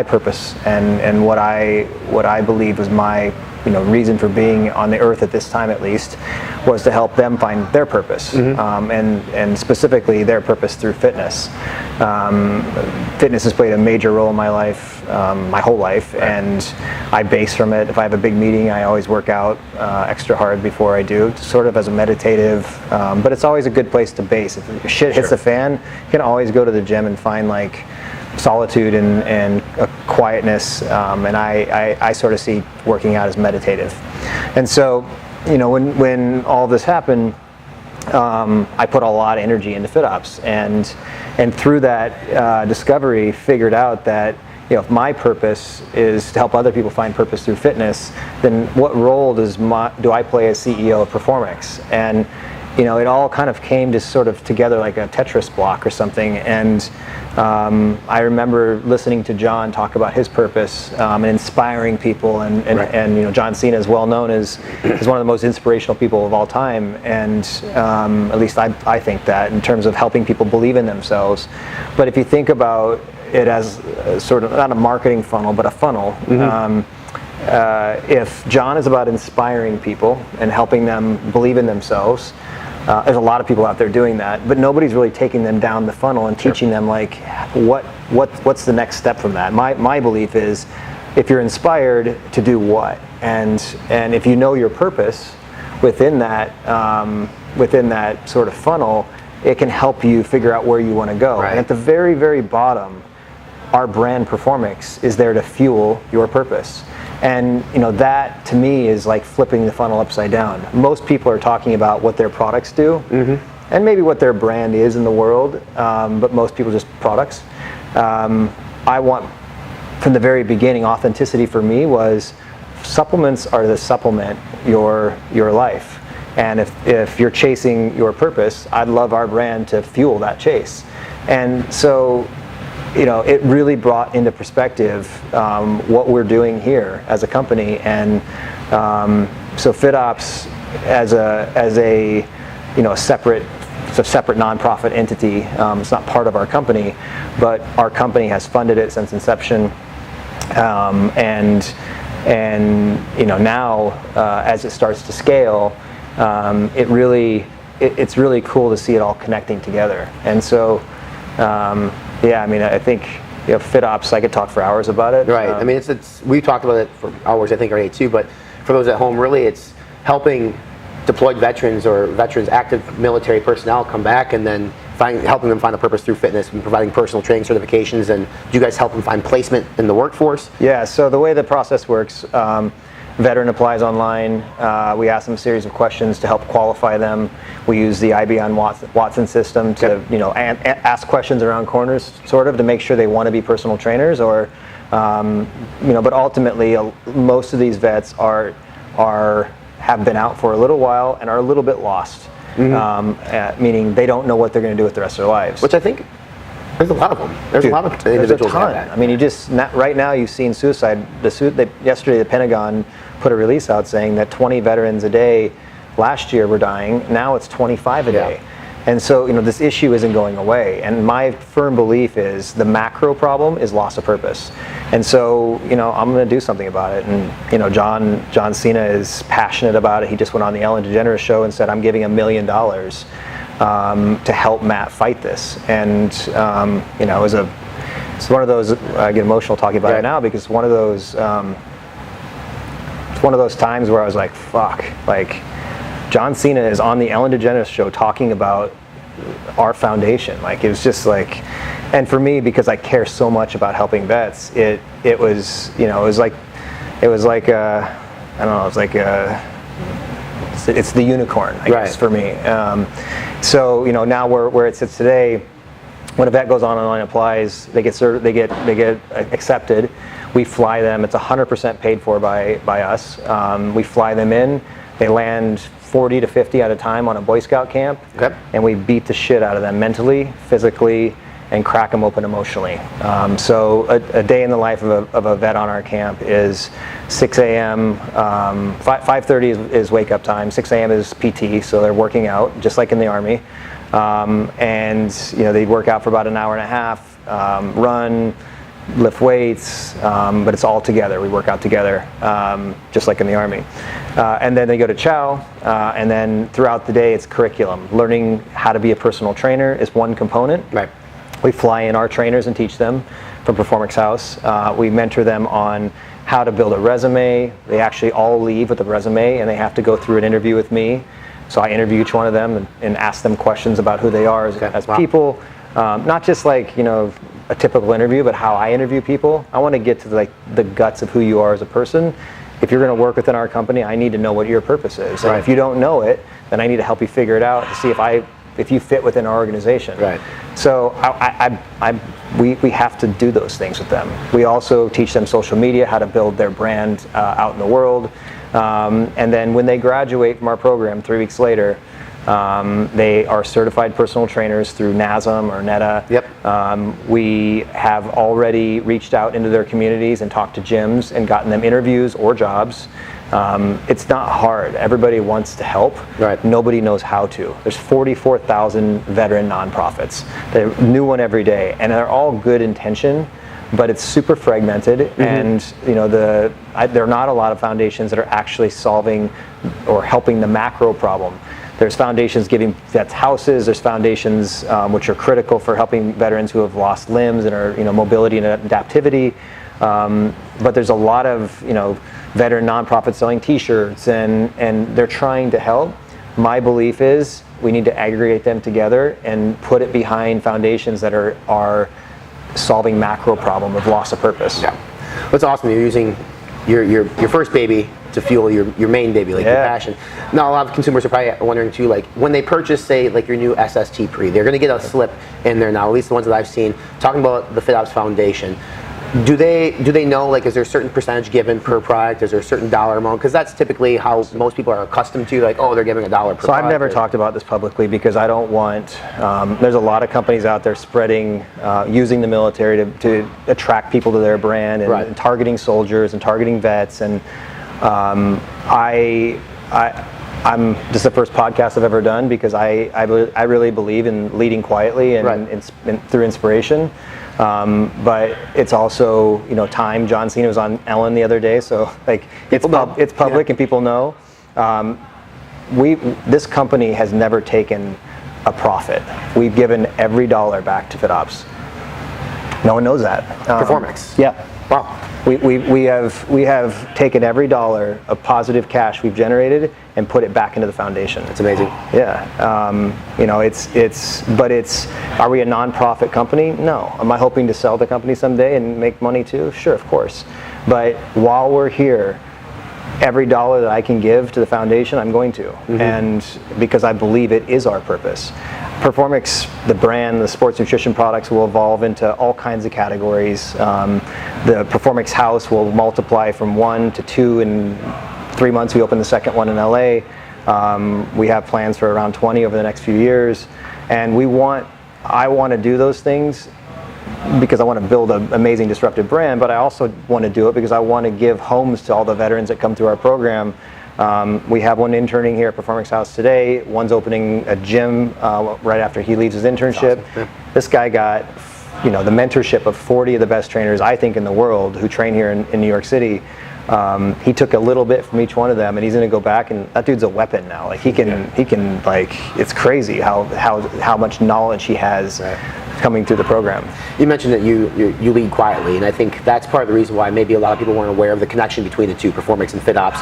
purpose and what I believe was my reason for being on the earth at this time, at least, was to help them find their purpose, and specifically their purpose through fitness. Fitness has played a major role in my life, my whole life, and I base from it. If I have a big meeting, I always work out extra hard before I do, sort of as a meditative, but it's always a good place to base. If shit hits the fan, you can always go to the gym and find like solitude and a quietness, and I sort of see working out as meditative. And so, when all this happened, I put a lot of energy into FitOps, and through that discovery, figured out that if my purpose is to help other people find purpose through fitness, then what role do I play as CEO of Performix? And it all kind of came to sort of together like a Tetris block or something. And I remember listening to John talk about his purpose and inspiring people. And John Cena is well known as one of the most inspirational people of all time. And at least I think that in terms of helping people believe in themselves. But if you think about it as sort of not a marketing funnel, but a funnel. If John is about inspiring people and helping them believe in themselves, there's a lot of people out there doing that, but nobody's really taking them down the funnel and teaching them like what's the next step from that. My belief is if you're inspired to do what, and if you know your purpose within that sort of funnel, it can help you figure out where you want to go. And at the very, very bottom, our brand Performix is there to fuel your purpose. And that to me is like flipping the funnel upside down. Most people are talking about what their products do, and maybe what their brand is in the world, but most people just products. I want, from the very beginning, authenticity for me was supplements are to supplement your life. And if you're chasing your purpose, I'd love our brand to fuel that chase. And so it really brought into perspective what we're doing here as a company, and so FitOps as a separate nonprofit entity. It's not part of our company, but our company has funded it since inception, and now as it starts to scale, it's really cool to see it all connecting together. And so. I think FitOps, I could talk for hours about it. Right. We talked about it for hours, I think, already too. But for those at home, really, it's helping deployed veterans or veterans, active military personnel come back, and then helping them find a purpose through fitness and providing personal training certifications. And do you guys help them find placement in the workforce? Yeah. So the way the process works. Veteran applies online. We ask them a series of questions to help qualify them. We use the IBM Watson system to ask questions around corners, sort of, to make sure they want to be personal trainers, or but ultimately most of these vets are have been out for a little while and are a little bit lost, meaning they don't know what they're going to do with the rest of their lives. Which I think there's a lot of them. There's a lot of individuals. There's a ton. I mean, right now you've seen suicide. Yesterday the Pentagon put a release out saying that 20 veterans a day last year were dying. Now it's 25 a day. And so, this issue isn't going away. And my firm belief is the macro problem is loss of purpose. And so, I'm going to do something about it. And, John Cena is passionate about it. He just went on the Ellen DeGeneres show and said, I'm giving $1 million to help Matt fight this. And, it's one of those, I get emotional talking about it now, because it's one of those times where I was like, fuck, like, John Cena is on the Ellen DeGeneres show talking about our foundation. Like, it was just like, and for me, because I care so much about helping vets, it was like it's the unicorn, I guess, for me. So now where it sits today, when a vet goes online and applies, they get accepted. We fly them. It's 100% paid for by us. We fly them in. They land 40 to 50 at a time on a Boy Scout camp, and we beat the shit out of them mentally, physically, and crack them open emotionally. So a day in the life of a vet on our camp is 6 a.m., 5:30 is wake up time, 6 a.m. is PT, so they're working out, just like in the Army. And they work out for about an hour and a half, run, lift weights, but it's all together. We work out together, just like in the Army. And then they go to chow, and then throughout the day it's curriculum. Learning how to be a personal trainer is one component. Right. We fly in our trainers and teach them from Performix House. We mentor them on how to build a resume. They actually all leave with a resume, and they have to go through an interview with me. So I interview each one of them and ask them questions about who they are as people. Not just like, a typical interview, but how I interview people. I want to get to the guts of who you are as a person. If you're going to work within our company, I need to know what your purpose is. And if you don't know it, then I need to help you figure it out to see if you fit within our organization. Right. So we have to do those things with them. We also teach them social media, how to build their brand out in the world. And then when they graduate from our program 3 weeks later, they are certified personal trainers through NASM or NETA. We have already reached out into their communities and talked to gyms and gotten them interviews or jobs. It's not hard. Everybody wants to help. Right. Nobody knows how to. There's 44,000 veteran nonprofits. They're new one every day, and they're all good intention, but it's super fragmented. And there are not a lot of foundations that are actually solving or helping the macro problem. There's foundations giving vets houses. There's foundations which are critical for helping veterans who have lost limbs and are mobility and adaptivity. But there's a lot of veteran nonprofits selling T-shirts, and they're trying to help. My belief is we need to aggregate them together and put it behind foundations that are solving macro problem of loss of purpose. Yeah, what's awesome, you're using your first baby to fuel your main baby, like your passion. Now, a lot of consumers are probably wondering too, like when they purchase, say, like your new SST Pre, they're going to get a slip in there now, at least the ones that I've seen, talking about the FitOps Foundation. Do they know, like, is there a certain percentage given per product? Is there a certain dollar amount? Because that's typically how most people are accustomed to, like, oh, they're giving $1 per product. So I've never talked about this publicly because I don't want, there's a lot of companies out there spreading, using the military to attract people to their brand and targeting soldiers and targeting vets. And this is the first podcast I've ever done because I really believe in leading quietly and through inspiration. But it's also, time. John Cena was on Ellen the other day, so like it's public and people know. This company has never taken a profit. We've given every dollar back to FitOps. No one knows that. Performix. Yeah. Wow. We have taken every dollar of positive cash we've generated and put it back into the foundation. It's amazing. Yeah. Are we a non-profit company? No. Am I hoping to sell the company someday and make money too? Sure, of course. But while we're here, every dollar that I can give to the foundation, I'm going to. And because I believe it is our purpose. Performix, the brand, the sports nutrition products will evolve into all kinds of categories. The Performix House will multiply from 1 to 2 and 3 months we opened the second one in LA. We have plans for around 20 over the next few years, and I want to do those things because I want to build an amazing disruptive brand, but I also want to do it because I want to give homes to all the veterans that come through our program. We have one interning here at Performix House today. One's opening a gym right after he leaves his internship. Awesome. This guy got, the mentorship of 40 of the best trainers, I think, in the world who train here in New York City. He took a little bit from each one of them, and he's going to go back, and that dude's a weapon now. Like he can it's crazy how much knowledge he has coming through the program. You mentioned that you lead quietly, and I think that's part of the reason why maybe a lot of people weren't aware of the connection between the two, Performix and FitOps.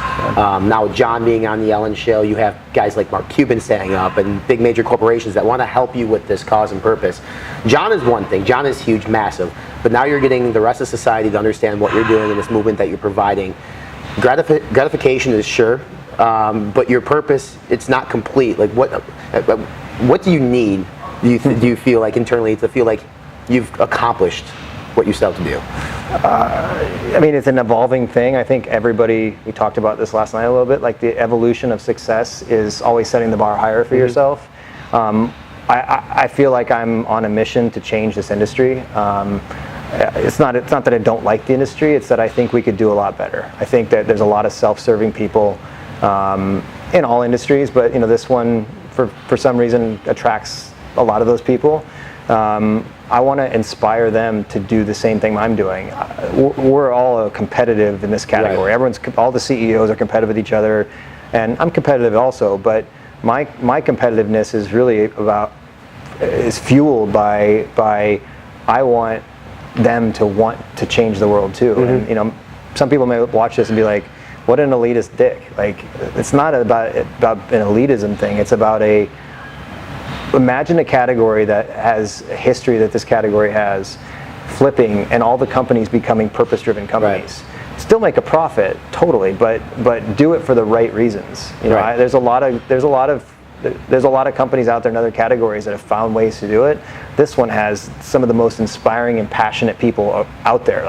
Now with John being on the Ellen show, you have guys like Mark Cuban standing up and big major corporations that want to help you with this cause and purpose. John is one thing. John is huge, massive. But now you're getting the rest of society to understand what you're doing in this movement that you're providing. Gratification is sure, but your purpose, it's not complete. Like what do you need? Do you feel like internally to feel like you've accomplished what you set out to do? I mean, it's an evolving thing. I think we talked about this last night a little bit, like the evolution of success is always setting the bar higher for yourself. I feel like I'm on a mission to change this industry. It's not that I don't like the industry, it's that I think we could do a lot better. I think that there's a lot of self-serving people in all industries, but this one, for some reason, attracts a lot of those people. I want to inspire them to do the same thing I'm doing. We're all competitive in this category. Right. All the CEOs are competitive with each other, and I'm competitive also. But my competitiveness is really is fueled by I want them to want to change the world too. Mm-hmm. And some people may watch this and be like, "What an elitist dick!" Like it's not about an elitism thing. It's about imagine a category that has a history that this category has, flipping, and all the companies becoming purpose-driven companies. Right. Still make a profit, totally, but do it for the right reasons. There's a lot of companies out there in other categories that have found ways to do it. This one has some of the most inspiring and passionate people out there,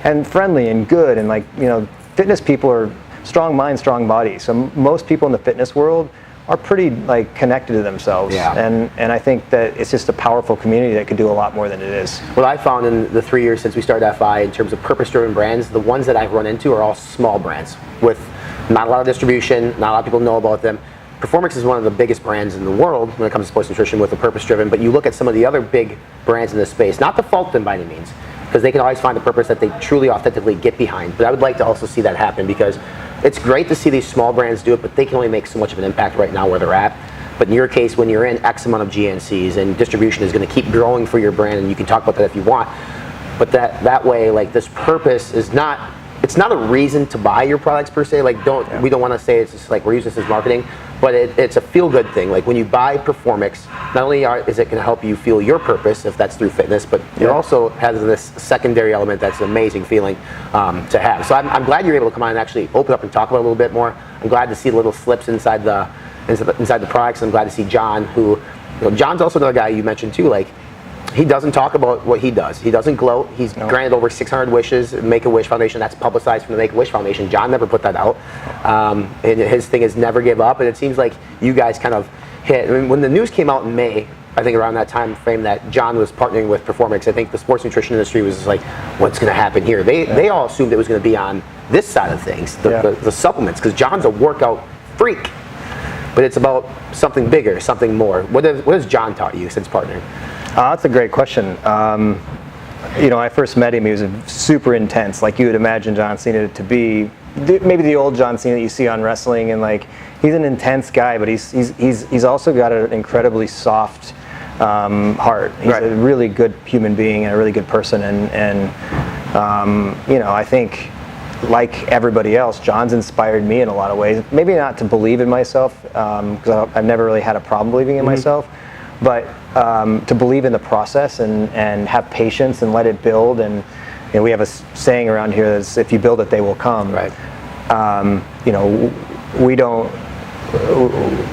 and friendly and good, and fitness people are strong mind, strong body. So most people in the fitness world are pretty connected to themselves, and I think that it's just a powerful community that could do a lot more than it is. What I found in the 3 years since we started FI in terms of purpose-driven brands, the ones that I've run into are all small brands with not a lot of distribution, not a lot of people know about them. Performix is one of the biggest brands in the world when it comes to sports nutrition with a purpose-driven, but you look at some of the other big brands in this space, not to fault them by any means, because they can always find a purpose that they truly authentically get behind, but I would like to also see that happen because it's great to see these small brands do it, but they can only make so much of an impact right now where they're at. But in your case, when you're in X amount of GNCs and distribution is going to keep growing for your brand, and you can talk about that if you want, but that way, this purpose is not, it's not a reason to buy your products per se. We don't want to say it's just we're using this as marketing, but it's a feel-good thing. When you buy Performix, not only is it going to help you feel your purpose, if that's through fitness, but it also has this secondary element that's an amazing feeling to have. So I'm glad you're able to come on and actually open up and talk about it a little bit more. I'm glad to see little slips inside the products. I'm glad to see John, who, John's also another guy you mentioned too. He doesn't talk about what he does. He doesn't gloat. He's granted over 600 wishes. Make-A-Wish Foundation, that's publicized from the Make-A-Wish Foundation. John never put that out. And his thing is never give up. And it seems like you guys kind of hit. I mean, when the news came out in May, I think around that time frame that John was partnering with Performix, I think the sports nutrition industry was just like, what's going to happen here? They all assumed it was going to be on this side of things, the supplements, because John's a workout freak. But it's about something bigger, something more. What has John taught you since partnering? That's a great question. I first met him, he was super intense, like you would imagine John Cena to be. Maybe the old John Cena that you see on wrestling, and he's an intense guy, but he's also got an incredibly soft heart. He's a really good human being and a really good person, and I think, like everybody else, John's inspired me in a lot of ways. Maybe not to believe in myself, because I've never really had a problem believing in myself, but to believe in the process and have patience and let it build. And we have a saying around here that's, if you build it, they will come. Right. We don't,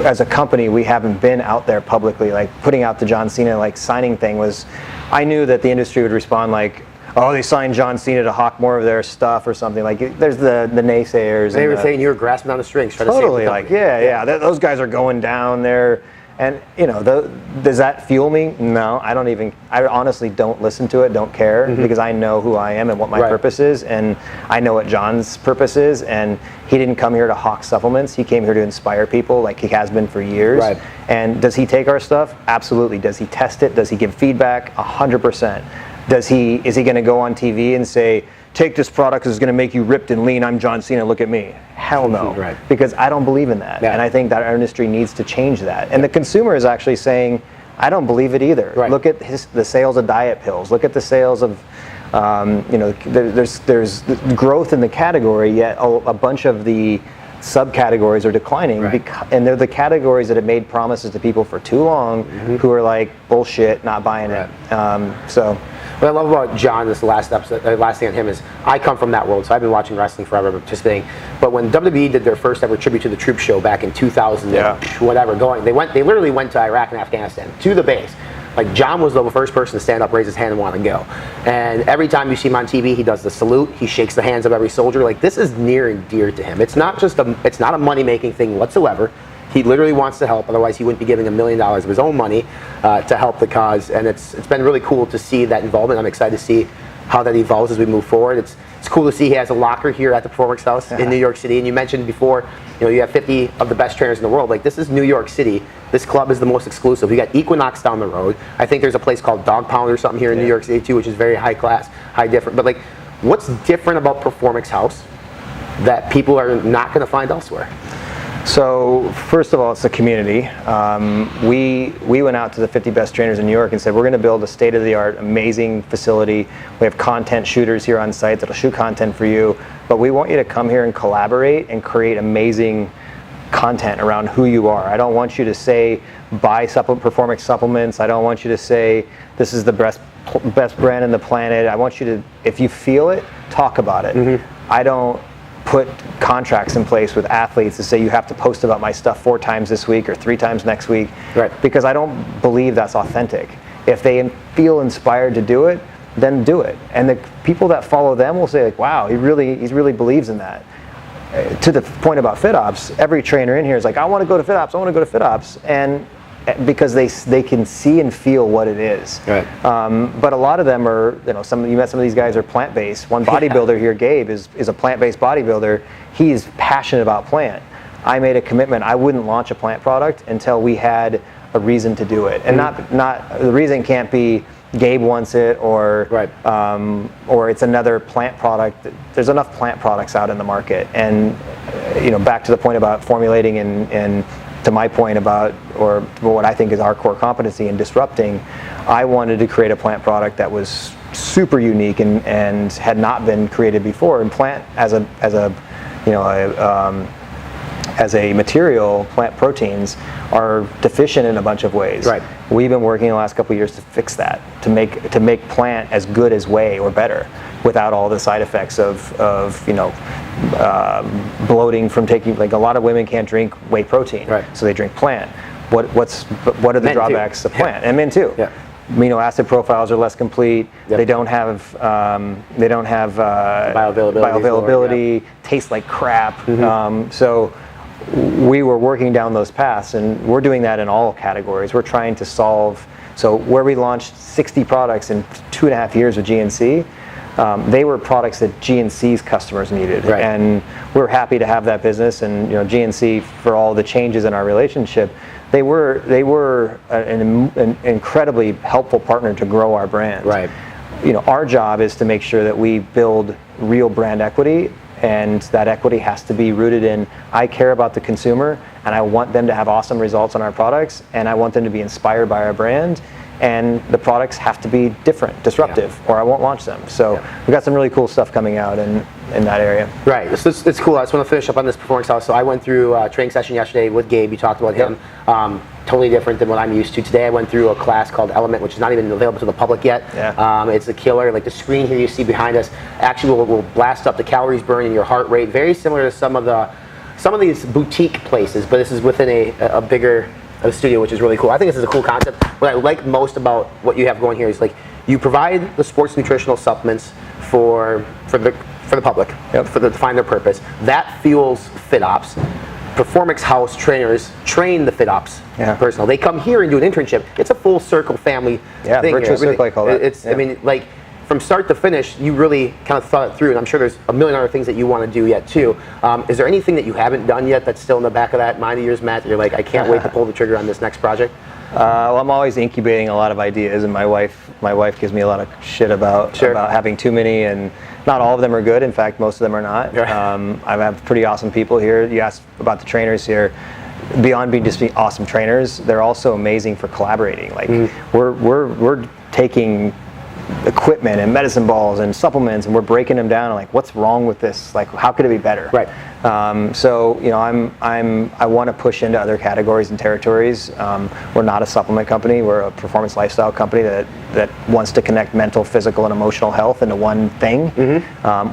as a company, we haven't been out there publicly, putting out the John Cena signing thing was, I knew that the industry would respond oh, they signed John Cena to hawk more of their stuff or something. Like, there's the naysayers. They were saying you were grasping on the strings. Totally, like, those guys are going down there. And, does that fuel me? No, I honestly don't listen to it, don't care, because I know who I am and what my purpose is, and I know what John's purpose is, and he didn't come here to hawk supplements. He came here to inspire people like he has been for years. Right. And does he take our stuff? Absolutely. Does he test it? Does he give feedback? 100%. Is he going to go on TV and say, take this product because it's going to make you ripped and lean, I'm John Cena, look at me? Hell no. Right. Because I don't believe in that. Yeah. And I think that our industry needs to change that. And the consumer is actually saying, I don't believe it either. Right. Look at the sales of diet pills. Look at the sales of, there's growth in the category, yet a bunch of the subcategories are declining, and they're the categories that have made promises to people for too long who are like, bullshit, not buying it. What I love about John, this last episode, last thing on him is, I come from that world, so I've been watching wrestling forever, participating. But when WWE did their first ever tribute to the Troop show back in 2000, they literally went to Iraq and Afghanistan, to the base. Like, John was the first person to stand up, raise his hand, and want to go. And every time you see him on TV, he does the salute. He shakes the hands of every soldier. Like, this is near and dear to him. It's not a money-making thing whatsoever. He literally wants to help, otherwise he wouldn't be giving $1 million of his own money to help the cause. And it's been really cool to see that involvement. I'm excited to see how that evolves as we move forward. It's cool to see he has a locker here at the Performix House in New York City. And you mentioned before, you have 50 of the best trainers in the world. Like, this is New York City. This club is the most exclusive. We got Equinox down the road. I think there's a place called Dog Pound or something here in New York City too, which is very high class, high different. But like, what's different about Performix House that people are not going to find elsewhere? So first of all, it's a community. We went out to the 50 best trainers in New York and said, we're going to build a state-of-the-art, amazing facility. We have content shooters here on site that'll shoot content for you, but we want you to come here and collaborate and create amazing content around who you are. I don't want you to say, buy Performix supplements. I don't want you to say, this is the best brand in the planet. I want you to, if you feel it, talk about it. I don't put contracts in place with athletes to say you have to post about my stuff 4 times this week or 3 times next week, because I don't believe that's authentic. If they feel inspired to do it, then do it. And the people that follow them will say, like, wow, he really believes in that. To the point about FitOps, every trainer in here is like, I want to go to FitOps, I want to go to FitOps, and because they can see and feel what it is. But a lot of them are, you met some of these guys are plant-based. One bodybuilder here, Gabe, is a plant-based bodybuilder. He's passionate about plant. I made a commitment. I wouldn't launch a plant product until we had a reason to do it. And not the reason can't be Gabe wants it or it's another plant product. There's enough plant products out in the market. And back to the point about formulating and to my point about, or what I think is our core competency in disrupting, I wanted to create a plant product that was super unique and had not been created before. And plant as a material, plant proteins are deficient in a bunch of ways. We've been working the last couple of years to fix that, to make plant as good as whey or better, without all the side effects of bloating from taking. Like, a lot of women can't drink whey protein, so they drink plant. What are the drawbacks of plant? And men too. Amino acid profiles are less complete. They don't have bioavailability. Taste like crap. So we were working down those paths, and we're doing that in all categories. We're trying to solve. So where we launched 60 products in 2.5 years with GNC, they were products that GNC's customers needed, and we're happy to have that business. And GNC, for all the changes in our relationship, they were an incredibly helpful partner to grow our brand. Our job is to make sure that we build real brand equity, and that equity has to be rooted in, I care about the consumer, and I want them to have awesome results on our products, and I want them to be inspired by our brand. And the products have to be different, disruptive, or I won't launch them. So we've got some really cool stuff coming out in that area. It's cool. I just want to finish up on this Performix House. So I went through a training session yesterday with Gabe. You talked about him. Totally different than what I'm used to. Today I went through a class called Element, which is not even available to the public yet. It's a killer. Like, the screen here you see behind us actually will blast up the calories burned and your heart rate. Very similar to some of these boutique places, but this is within a bigger studio, which is really cool. I think this is a cool concept. What I like most about what you have going here is, like, You provide the sports nutritional supplements for the public, to find their purpose. That fuels FitOps. Performix House trainers train the FitOps personnel. They come here and do an internship. It's a full circle family thing. Virtuous circle, I call that. I mean, like, from start to finish, you really kind of thought it through, and I'm sure there's a million other things that you want to do yet too. Is there anything that you haven't done yet that's still in the back of that mind of yours, Matt, that you're like, I can't wait to pull the trigger on this next project? Well, I'm always incubating a lot of ideas, and my wife gives me a lot of shit about having too many, and not all of them are good. In fact, most of them are not. I have pretty awesome people here. You asked about the trainers here. Beyond being awesome trainers, they're also amazing for collaborating. Like we're taking equipment and medicine balls and supplements, and we're breaking them down. Like, what's wrong with this? Like, how could it be better? Right. So I want to push into other categories and territories. We're not a supplement company. We're a performance lifestyle company that wants to connect mental, physical, and emotional health into one thing.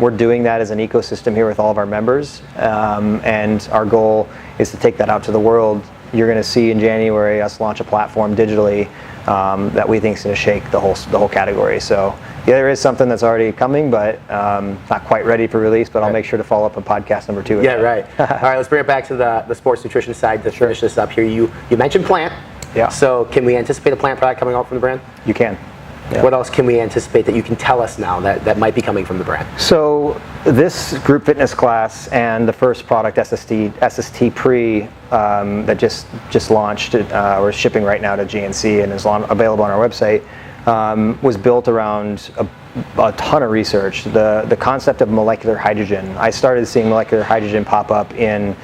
We're doing that as an ecosystem here with all of our members, and our goal is to take that out to the world. You're going to see in January us launch a platform digitally that we think is going to shake the whole category. So yeah, there is something that's already coming, but not quite ready for release. But I'll make sure to follow up on podcast number 2. Yeah, right. All right, let's bring it back to the sports nutrition side to finish this up here. You mentioned plant. Yeah. So can we anticipate a plant product coming out from the brand? You can. Yeah. What else can we anticipate that you can tell us now that might be coming from the brand? So this group fitness class and the first product, SST Pre, that just launched, we're shipping right now to GNC and is available on our website, was built around a ton of research. The concept of molecular hydrogen. I started seeing molecular hydrogen pop up in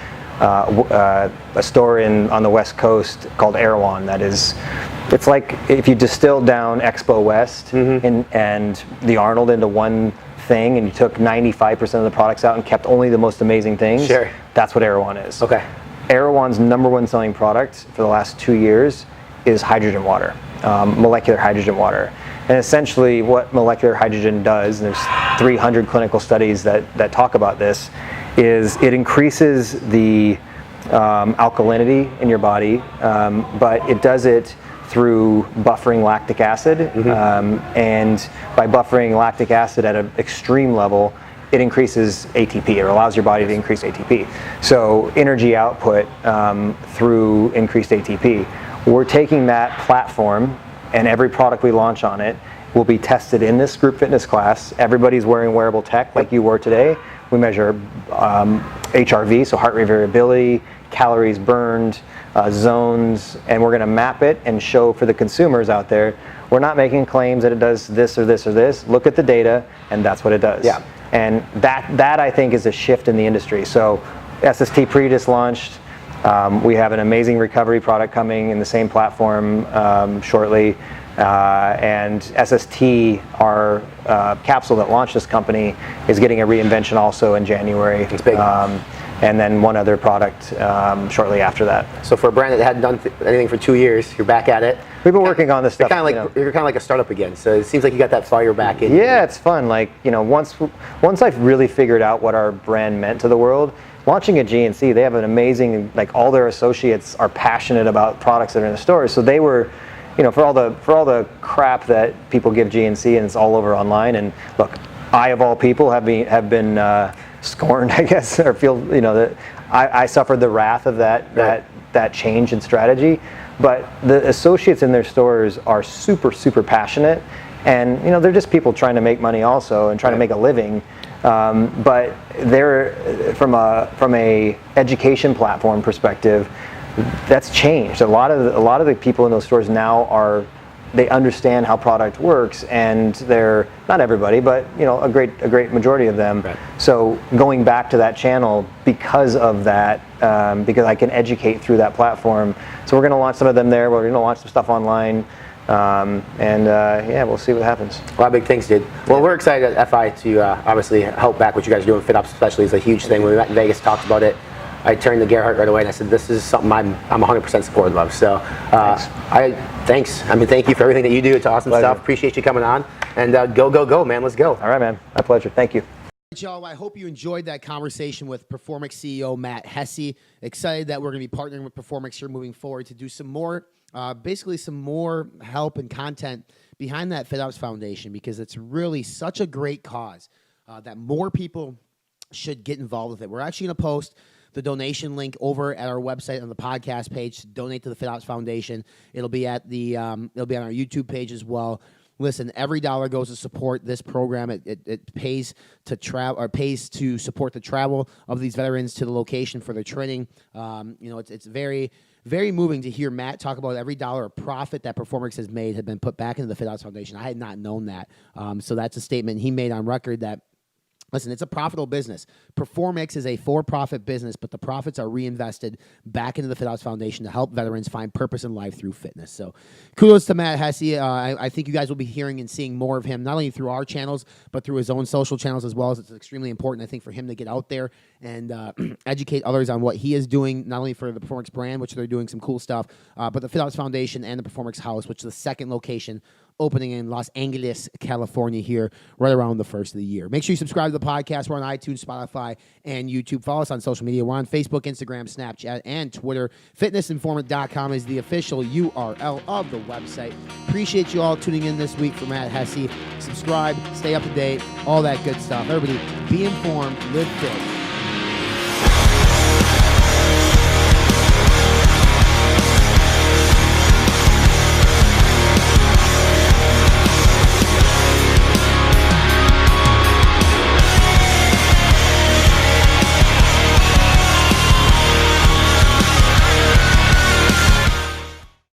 a store on the West Coast called Erewhon. It's like if you distilled down Expo West and the Arnold into one thing, and you took 95% of the products out and kept only the most amazing things. Sure. That's what Erewhon is. Okay. Erewhon's #1 selling product for the last 2 years is hydrogen water, molecular hydrogen water. And essentially what molecular hydrogen does, and there's 300 clinical studies that talk about this, is it increases the alkalinity in your body, but it does it through buffering lactic acid, and by buffering lactic acid at an extreme level, it increases ATP, or allows your body to increase ATP. So energy output through increased ATP. We're taking that platform, and every product we launch on it will be tested in this group fitness class. Everybody's wearing wearable tech like you were today. We measure HRV, so heart rate variability, calories burned, zones, and we're going to map it and show for the consumers out there. We're not making claims that it does this or this or this. Look at the data, and that's what it does. Yeah. And that I think is a shift in the industry. So SST Pre just launched. We have an amazing recovery product coming in the same platform shortly. And SST, our capsule that launched this company, is getting a reinvention also in January. It's big. And then one other product shortly after that. So for a brand that hadn't done anything for 2 years, you're back at it. We've been working on this stuff. You're kind of like a startup again. So it seems like you got that fire back in. Yeah, it's fun. Like, once I've really figured out what our brand meant to the world, launching at GNC, they have an amazing, like, all their associates are passionate about products that are in the stores. So they were, for all the crap that people give GNC, and it's all over online. And look, I of all people have been scorned, I guess, or feel that I suffered the wrath of that change in strategy. But the associates in their stores are super, super passionate, and they're just people trying to make money also and trying to make a living. But they're from a education platform perspective, that's changed. A lot of the people in those stores now they understand how product works, and they're not everybody, but a great majority of them. Right. So going back to that channel because of that, because I can educate through that platform. So we're going to launch some of them there. We're going to launch some stuff online. We'll see what happens. A lot of big things, dude. Well, we're excited at FI to obviously help back what you guys are doing. FitOps especially is a huge thing. When we met in Vegas, talked about it. I turned to Gerhardt right away and I said, this is something I'm 100% supportive of. So thanks. I mean, thank you for everything that you do. It's awesome stuff. Appreciate you coming on. And go, man. Let's go. All right, man. My pleasure. Thank you. Y'all, I hope you enjoyed that conversation with Performix CEO Matt Hesse. Excited that we're going to be partnering with Performix here moving forward to do some more, basically some more help and content behind that FitOps Foundation because it's really such a great cause that more people should get involved with it. We're actually going to post the donation link over at our website on the podcast page to donate to the FitOps Foundation. It'll be at the it'll be on our YouTube page as well. Listen, every dollar goes to support this program. It pays to travel or pays to support the travel of these veterans to the location for their training. It's very, very moving to hear Matt talk about every dollar of profit that Performix has made had been put back into the FitOps Foundation. I had not known that. So that's a statement he made on record that, listen, it's a profitable business. Performix is a for-profit business, but the profits are reinvested back into the FitOps Foundation to help veterans find purpose in life through fitness. So kudos to Matt Hesse. I think you guys will be hearing and seeing more of him, not only through our channels, but through his own social channels as well. As it's extremely important, I think, for him to get out there and educate others on what he is doing, not only for the Performix brand, which they're doing some cool stuff, but the FitOps Foundation and the Performix House, which is the second location opening in Los Angeles, California here right around the first of the year. Make sure you subscribe to the podcast. We're on iTunes, Spotify, and YouTube. Follow us on social media. We're on Facebook, Instagram, Snapchat, and Twitter. Fitnessinformant.com is the official URL of the website. Appreciate you all tuning in this week for Matt Hesse. Subscribe, stay up to date, all that good stuff. Everybody, be informed, live fit.